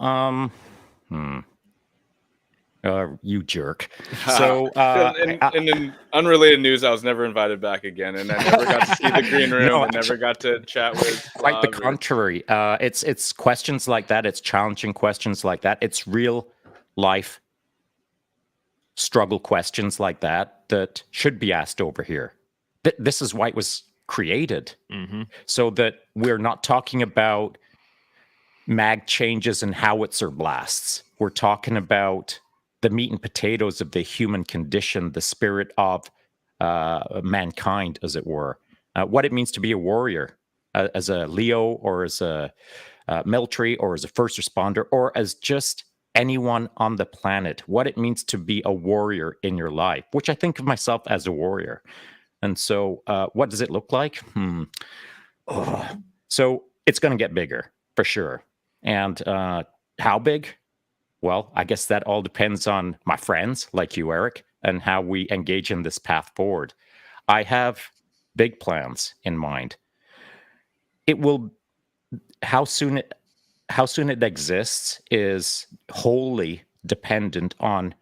you jerk. So, and in unrelated news, I was never invited back again, and I never got to see the green room. No, I never got to chat with. Quite the Bob contrary. It's questions like that. It's challenging questions like that. It's real life struggle questions like that should be asked over here. This is why it was created, Mm-hmm. so that we're not talking about mag changes and howitzer blasts. We're talking about the meat and potatoes of the human condition, the spirit of mankind, as it were. What it means to be a warrior, as a Leo, or as a military, or as a first responder, or as just anyone on the planet. What it means to be a warrior in your life, which I think of myself as a warrior. And so, what does it look like? Oh. So it's going to get bigger for sure. And how big? Well, I guess that all depends on my friends like you, Eric, and how we engage in this path forward. I have big plans in mind. It will how soon it exists is wholly dependent on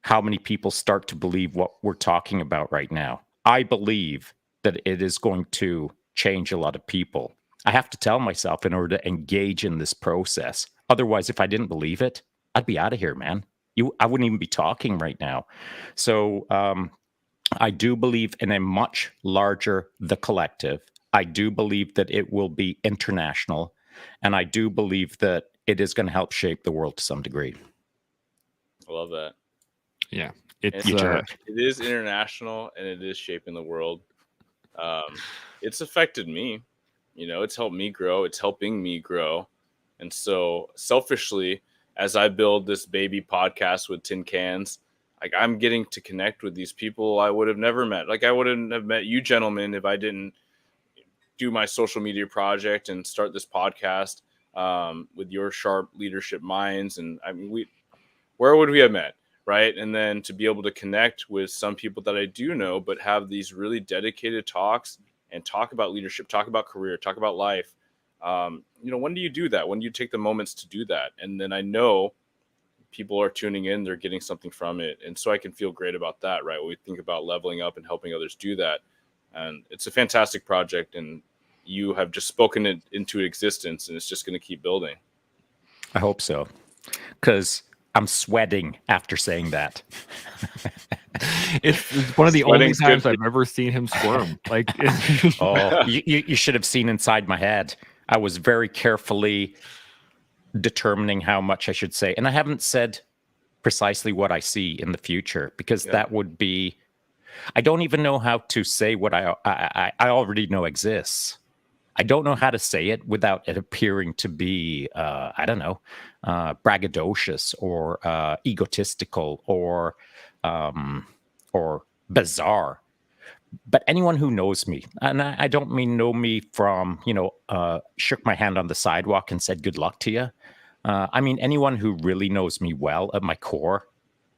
how many people start to believe what we're talking about right now. I believe that it is going to change a lot of people. I have to tell myself in order to engage in this process. Otherwise, if I didn't believe it, I'd be out of here, man. I wouldn't even be talking right now. So I do believe in a much larger the collective. I do believe that it will be international. And I do believe that it is going to help shape the world to some degree. I love that. Yeah, And it's it is international, and it is shaping the world. It's affected me. It's helped me grow. It's helping me grow. And so selfishly, as I build this baby podcast with tin cans, like, I'm getting to connect with these people I would have never met. Like, I wouldn't have met you gentlemen if I didn't do my social media project and start this podcast with your sharp leadership minds. And I mean, where would we have met? Right. And then to be able to connect with some people that I do know, but have these really dedicated talks and talk about leadership, talk about career, talk about life. When do you do that? When do you take the moments to do that? And then I know people are tuning in, they're getting something from it. And so I can feel great about that, right? When we think about leveling up and helping others do that. And it's a fantastic project, and you have just spoken it into existence, and it's just going to keep building. I hope so, because I'm sweating after saying that. it's one of the only Sweating's times good. I've ever seen him squirm. Like, Oh, you should have seen inside my head. I was very carefully determining how much I should say. And I haven't said precisely what I see in the future, because that would be, I don't even know how to say what I already know exists. I don't know how to say it without it appearing to be, I don't know, braggadocious or egotistical or bizarre. But anyone who knows me, and I don't mean know me from, shook my hand on the sidewalk and said, good luck to you. I mean, anyone who really knows me well at my core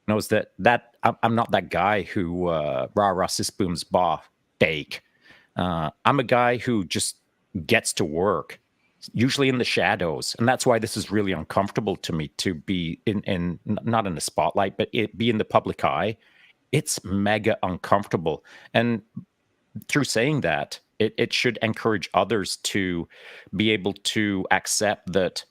knows that I'm not that guy who rah sis booms bah bake. I'm a guy who just gets to work, usually in the shadows, and that's why this is really uncomfortable to me, to be in not in the spotlight, but be in the public eye. It's mega uncomfortable, and through saying that, it should encourage others to be able to accept that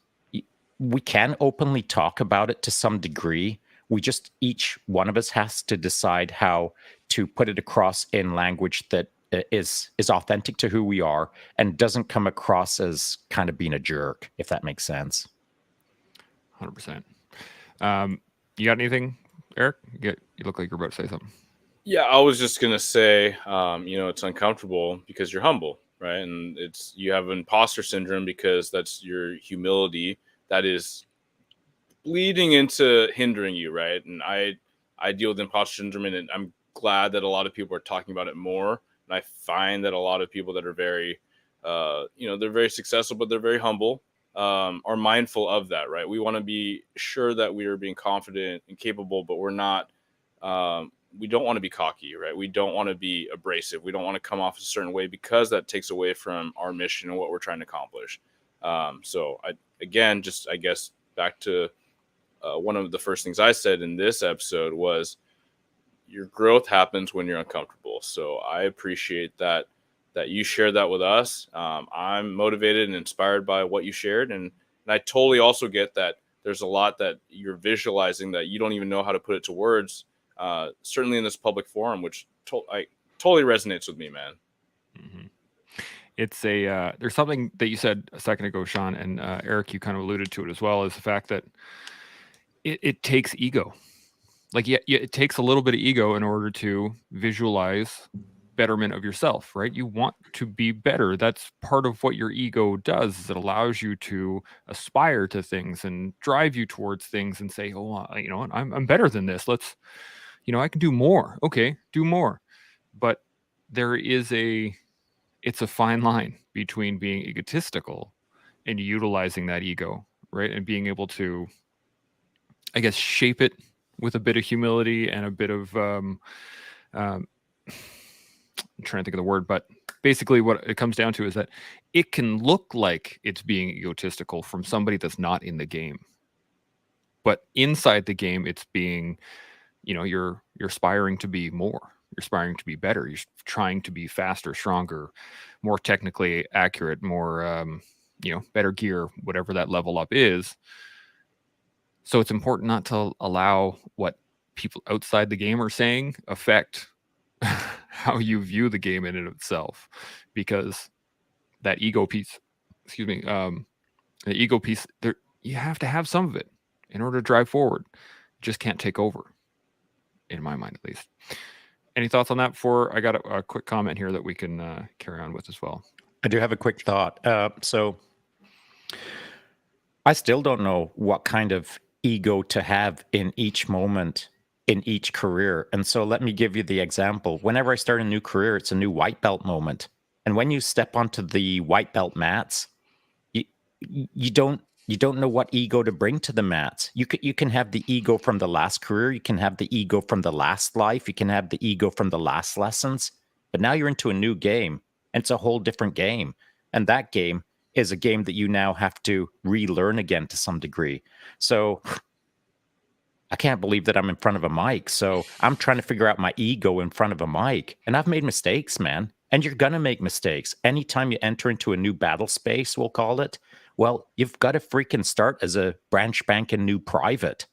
we can openly talk about it to some degree. We just, each one of us has to decide how to put it across in language that is authentic to who we are and doesn't come across as kind of being a jerk, if that makes sense. 100%. You got anything, Eric? You look like you're about to say something. Yeah, I was just gonna say, it's uncomfortable because you're humble, right? And you have imposter syndrome because that's your humility that is bleeding into hindering you, right? And I deal with imposter syndrome, and I'm glad that a lot of people are talking about it more. And I find that a lot of people that are very, they're very successful, but they're very humble, are mindful of that, right? We want to be sure that we are being confident and capable, but we're not. We don't want to be cocky, right? We don't want to be abrasive. We don't want to come off a certain way, because that takes away from our mission and what we're trying to accomplish. So I guess back to one of the first things I said in this episode was, your growth happens when you're uncomfortable. So I appreciate that you shared that with us. I'm motivated and inspired by what you shared. And I totally also get that there's a lot that you're visualizing that you don't even know how to put it to words. Certainly in this public forum, which totally resonates with me, man. Mm-hmm. it's a there's something that you said a second ago, Shaun, and Eric, you kind of alluded to it as well, is the fact that it takes ego. Like, yeah, it takes a little bit of ego in order to visualize betterment of yourself, right? You want to be better. That's part of what your ego does, is it allows you to aspire to things and drive you towards things and say, oh, you know what, I'm better than this. Let's, you know, I can do more. Okay, do more. But there is it's a fine line between being egotistical and utilizing that ego, right? And being able to, I guess, shape it with a bit of humility and a bit of I'm trying to think of the word, but basically what it comes down to is that it can look like it's being egotistical from somebody that's not in the game, but inside the game, it's being, you know, you're aspiring to be more, you're aspiring to be better, you're trying to be faster, stronger, more technically accurate, more you know, better gear, whatever that level up is. So it's important not to allow what people outside the game are saying affect how you view the game in and of itself, because that ego piece, excuse me, the ego piece, there, you have to have some of it in order to drive forward. You just can't take over, in my mind at least. Any thoughts on that before I got a quick comment here that we can carry on with as well? I do have a quick thought. So I still don't know what kind of ego to have in each moment in each career. And so let me give you the example. Whenever I start a new career, it's a new white belt moment. And when you step onto the white belt mats, you don't know what ego to bring to the mats. You can have the ego from the last career, you can have the ego from the last life, you can have the ego from the last lessons. But now you're into a new game, and it's a whole different game. And that game is a game that you now have to relearn again to some degree. So I can't believe that I'm in front of a mic. So I'm trying to figure out my ego in front of a mic. And I've made mistakes, man. And you're going to make mistakes. Anytime you enter into a new battle space, we'll call it, well, you've got to freaking start as a brand spanking new private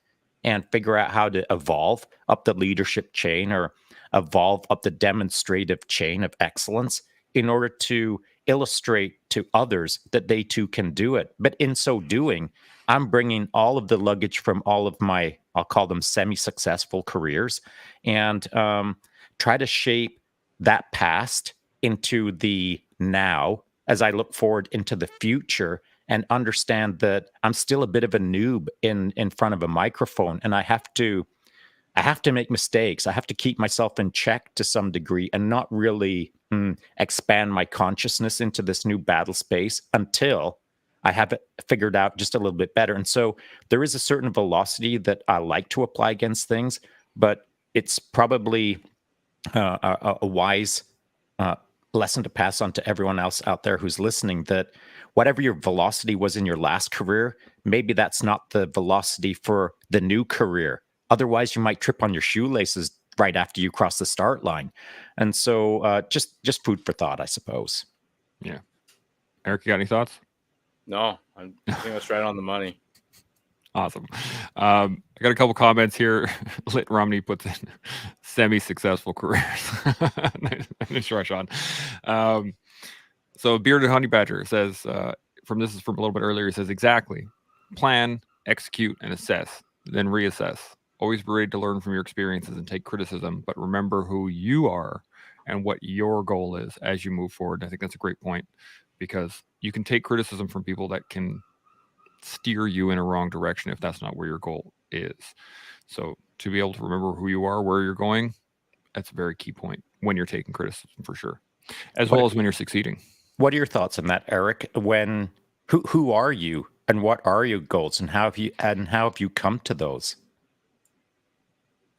and figure out how to evolve up the leadership chain or evolve up the demonstrative chain of excellence in order to illustrate to others that they too can do it. But in so doing, I'm bringing all of the luggage from all of my, I'll call them semi-successful careers, and try to shape that past into the now as I look forward into the future and understand that I'm still a bit of a noob in front of a microphone, and I have to make mistakes. I have to keep myself in check to some degree and not really expand my consciousness into this new battle space until I have it figured out just a little bit better. And so there is a certain velocity that I like to apply against things, but it's probably a wise lesson to pass on to everyone else out there who's listening, that whatever your velocity was in your last career, maybe that's not the velocity for the new career. Otherwise, you might trip on your shoelaces right after you cross the start line. And so just food for thought, I suppose. Yeah. Eric, you got any thoughts? No, I think that's right on the money. Awesome. I got a couple comments here. Lit Romney puts in semi-successful careers. Nice try, Shaun. So Bearded Honey Badger says, this is from a little bit earlier, he says, exactly. Plan, execute, and assess, then reassess. Always be ready to learn from your experiences and take criticism, but remember who you are and what your goal is as you move forward. I think that's a great point, because you can take criticism from people that can steer you in a wrong direction if that's not where your goal is. So to be able to remember who you are, where you're going, that's a very key point when you're taking criticism, for sure, as well as when you're succeeding. What are your thoughts on that, Eric? Who are you and what are your goals, and how have you come to those?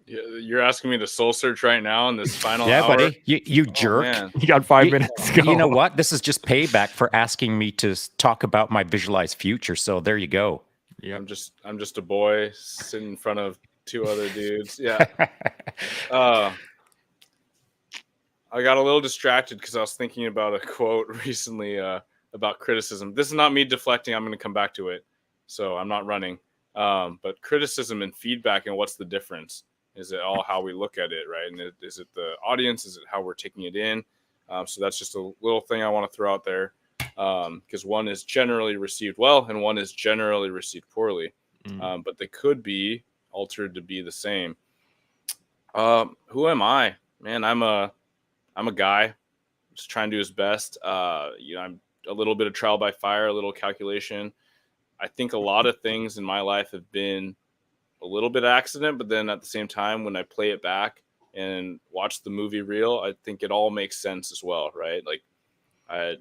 You're asking me to soul search right now in this final yeah, hour? buddy. You jerk. Man. You got 5 minutes to go. You know what? This is just payback for asking me to talk about my visualized future. So there you go. Yeah, I'm just a boy sitting in front of 2 other dudes. Yeah. I got a little distracted because I was thinking about a quote recently about criticism. This is not me deflecting. I'm going to come back to it, so I'm not running. But criticism and feedback, and what's the difference? Is it all how we look at it, right? And is it the audience? Is it how we're taking it in? So that's just a little thing I want to throw out there, because one is generally received well and one is generally received poorly, but they could be altered to be the same. Who am I? Man, I'm a guy just trying to do his best. I'm a little bit of trial by fire, a little calculation. I think a lot of things in my life have been a little bit accident, but then at the same time, when I play it back and watch the movie reel, I think it all makes sense as well, right? Like,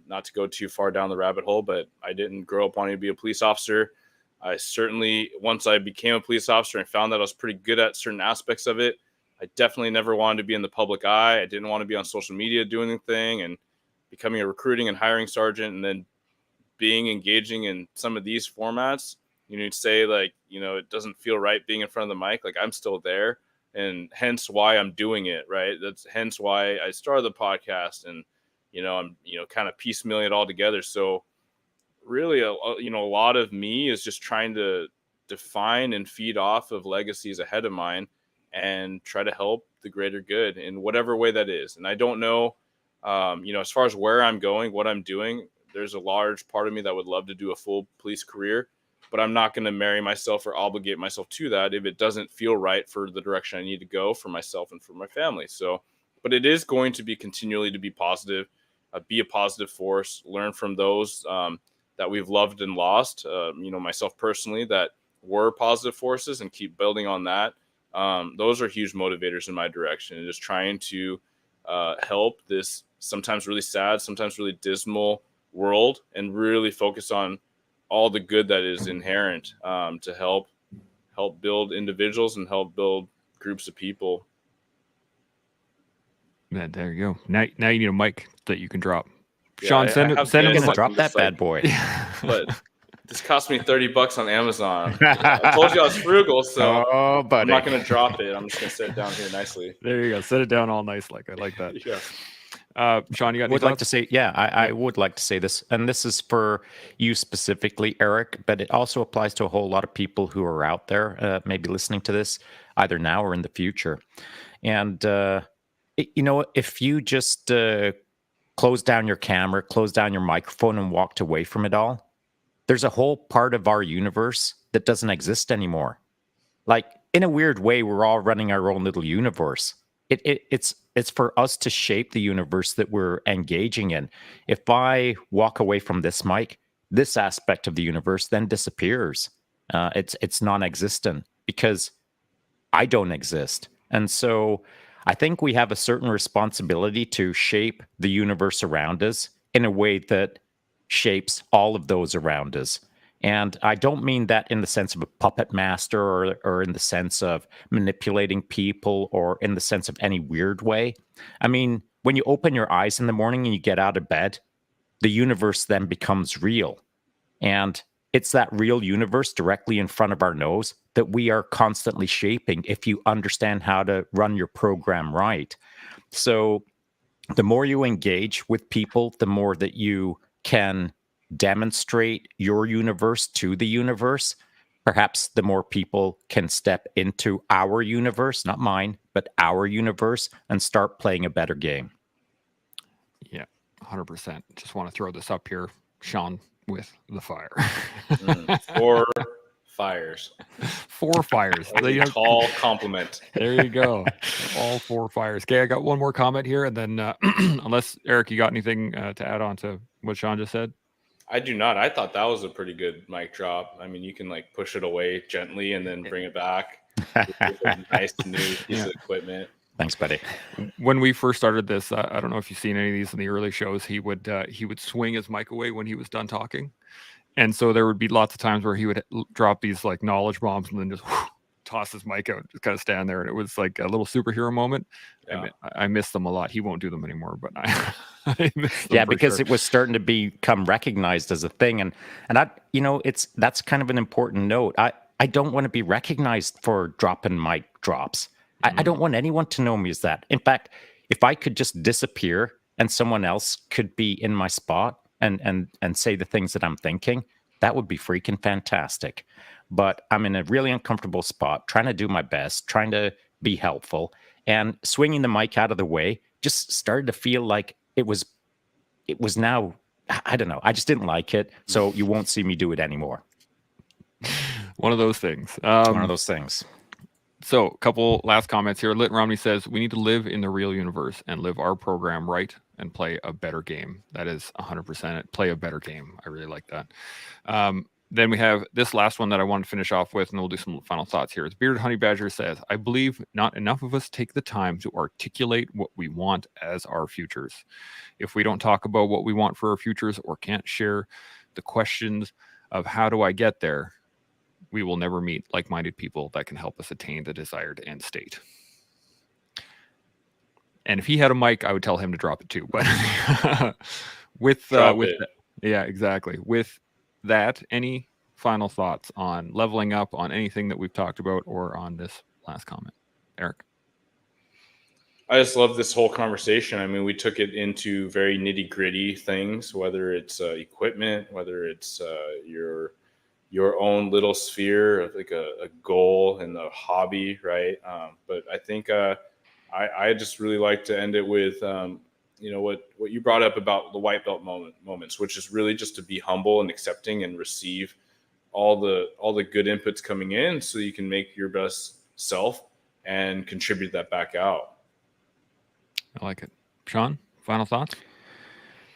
not to go too far down the rabbit hole, but I didn't grow up wanting to be a police officer. I certainly, once I became a police officer and found that I was pretty good at certain aspects of it, I definitely never wanted to be in the public eye. I didn't want to be on social media doing the thing and becoming a recruiting and hiring sergeant, and then being engaging in some of these formats. You'd say, like, it doesn't feel right being in front of the mic. Like, I'm still there, and hence why I'm doing it, right? That's hence why I started the podcast, and I'm kind of piecemealing it all together. So really, a lot of me is just trying to define and feed off of legacies ahead of mine and try to help the greater good in whatever way that is. And I don't know, as far as where I'm going, what I'm doing, there's a large part of me that would love to do a full police career, but I'm not going to marry myself or obligate myself to that if it doesn't feel right for the direction I need to go for myself and for my family. So, but it is going to be continually to be positive, be a positive force, learn from those that we've loved and lost, myself personally, that were positive forces, and keep building on that. Those are huge motivators in my direction, and just trying to help this sometimes really sad, sometimes really dismal world, and really focus on all the good that is inherent, to help build individuals and help build groups of people. Man, there you go. Now you need a mic that you can drop. Yeah, Sean, send him. Gonna drop that bad boy. But this cost me $30 on Amazon. I told you I was frugal, so I'm not going to drop it. I'm just going to set it down here nicely. There you go. Set it down all nice. Like, I like that. Yeah. Sean, you got any would thoughts? like to say, I would like to say this, and this is for you specifically, Eric, but it also applies to a whole lot of people who are out there, maybe listening to this either now or in the future. And, if you just close down your camera, close down your microphone, and walked away from it all, there's a whole part of our universe that doesn't exist anymore. Like, in a weird way, we're all running our own little universe. It's for us to shape the universe that we're engaging in. If I walk away from this mic, this aspect of the universe then disappears. It's non-existent because I don't exist. And so I think we have a certain responsibility to shape the universe around us in a way that shapes all of those around us. And I don't mean that in the sense of a puppet master, or in the sense of manipulating people, or in the sense of any weird way. I mean, when you open your eyes in the morning and you get out of bed, the universe then becomes real. And it's that real universe directly in front of our nose that we are constantly shaping if you understand how to run your program right. So the more you engage with people, the more that you can demonstrate your universe to the universe. Perhaps the more people can step into our universe, not mine, but our universe, and start playing a better game. Yeah, 100%. Just want to throw this up here, Shaun, with the fire. 4 fires. 4 fires. Tall compliment. There you go. All 4 fires. Okay, I got one more comment here, and then unless Eric, you got anything to add on to what Shaun just said? I do not. I thought that was a pretty good mic drop. I mean, you can like push it away gently and then bring it back. With a nice new piece of equipment. Thanks, buddy. When we first started this, I don't know if you've seen any of these in the early shows. He would swing his mic away when he was done talking, and so there would be lots of times where he would drop these like knowledge bombs and then just toss his mic out, just kind of stand there, and it was like a little superhero moment. Yeah. I miss them a lot. He won't do them anymore, but I miss them. Yeah, for because sure. it was starting to become recognized as a thing, and that's kind of an important note. I don't want to be recognized for dropping mic drops. I don't want anyone to know me as that. In fact, if I could just disappear and someone else could be in my spot and say the things that I'm thinking, that would be freaking fantastic. But I'm in a really uncomfortable spot, trying to do my best, trying to be helpful, and swinging the mic out of the way just started to feel like it was now, I don't know. I just didn't like it. So you won't see me do it anymore. One of those things. One of those things. So, a couple last comments here. Lit Romney says, we need to live in the real universe and live our program right and play a better game. That is 100% it. Play a better game. I really like that. Then we have this last one that I want to finish off with, and we'll do some final thoughts here. It's Bearded Honey Badger says, I believe not enough of us take the time to articulate what we want as our futures. If we don't talk about what we want for our futures or can't share the questions of how do I get there, we will never meet like-minded people that can help us attain the desired end state. And if he had a mic, I would tell him to drop it too. But yeah, exactly. With that, any final thoughts on leveling up, on anything that we've talked about, or on this last comment, Eric? I just love this whole conversation. I mean, we took it into very nitty-gritty things, whether it's equipment, whether it's your own little sphere of like a goal and a hobby, right? But I think I just really like to end it with what you brought up about the white belt moments, which is really just to be humble and accepting and receive all the good inputs coming in, so you can make your best self and contribute that back out. I like it. Shaun, final thoughts?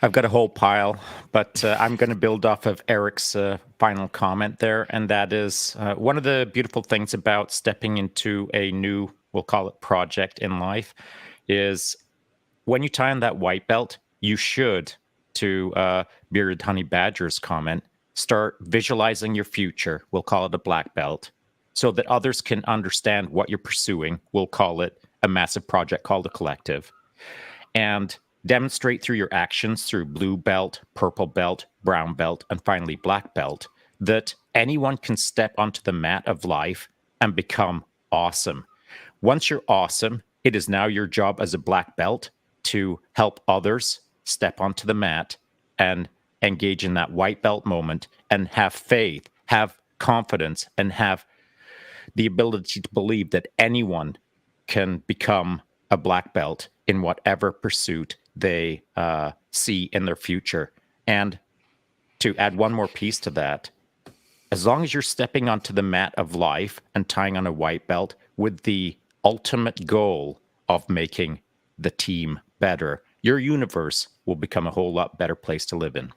I've got a whole pile, but I'm going to build off of Eric's final comment there. And that is one of the beautiful things about stepping into a new, we'll call it project in life, is when you tie on that white belt, you should, to Bearded Honey Badger's comment, start visualizing your future. We'll call it a black belt, so that others can understand what you're pursuing. We'll call it a massive project called a collective. And demonstrate through your actions, through blue belt, purple belt, brown belt, and finally black belt, that anyone can step onto the mat of life and become awesome. Once you're awesome, it is now your job as a black belt to help others step onto the mat and engage in that white belt moment and have faith, have confidence, and have the ability to believe that anyone can become a black belt in whatever pursuit they see in their future. And to add one more piece to that, as long as you're stepping onto the mat of life and tying on a white belt with the ultimate goal of making the team better, your universe will become a whole lot better place to live in.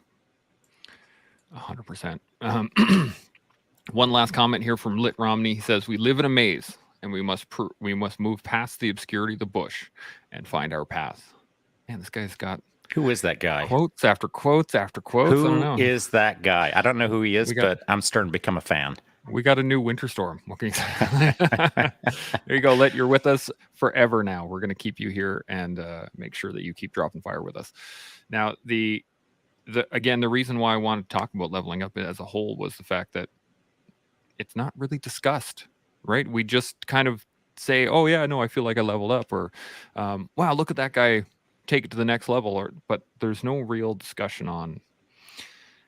100%. One last comment here from Lit Romney. He says, we live in a maze, and we must move past the obscurity of the bush and find our path. Man, this guy's got... Who is that guy? Quotes after quotes after quotes. I don't know. Who is that guy? I don't know who he is, but I'm starting to become a fan. We got a new winter storm. What can you say? There you go, Lit. You're with us forever now. We're going to keep you here and make sure that you keep dropping fire with us. Now, the reason why I wanted to talk about leveling up as a whole was the fact that it's not really discussed, right? We just kind of say, oh yeah, no, I feel like I leveled up, or wow, look at that guy take it to the next level, but there's no real discussion on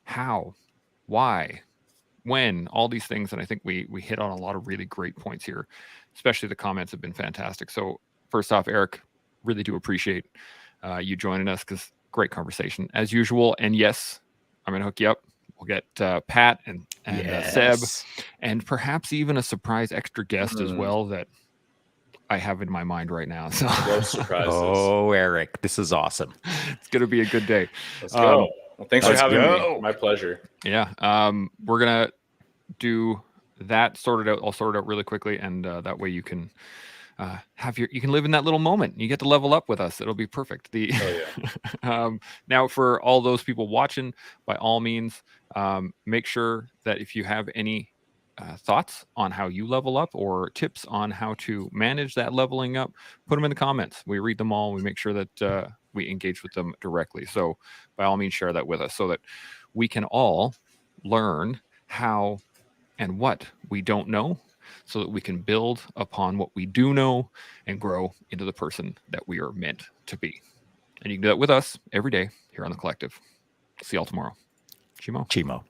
how, why, when, all these things. And I think we hit on a lot of really great points here, especially the comments have been fantastic. So first off, Eric, really do appreciate you joining us, because great conversation as usual. And yes, I'm going to hook you up. We'll get Pat and yes. Seb, and perhaps even a surprise extra guest as well that I have in my mind right now. So surprises. Oh, Eric, this is awesome. It's going to be a good day. Let's go. Well, thanks for having me. My pleasure. Yeah. We're going to do that sorted out. I'll sort it out really quickly. And that way you can you can live in that little moment. You get to level up with us. It'll be perfect. Now for all those people watching, by all means, make sure that if you have any thoughts on how you level up or tips on how to manage that leveling up, put them in the comments. We read them all. We make sure that we engage with them directly. So by all means, share that with us so that we can all learn how and what we don't know, so that we can build upon what we do know and grow into the person that we are meant to be. And you can do that with us every day here on The Collective. See y'all tomorrow. Chimo.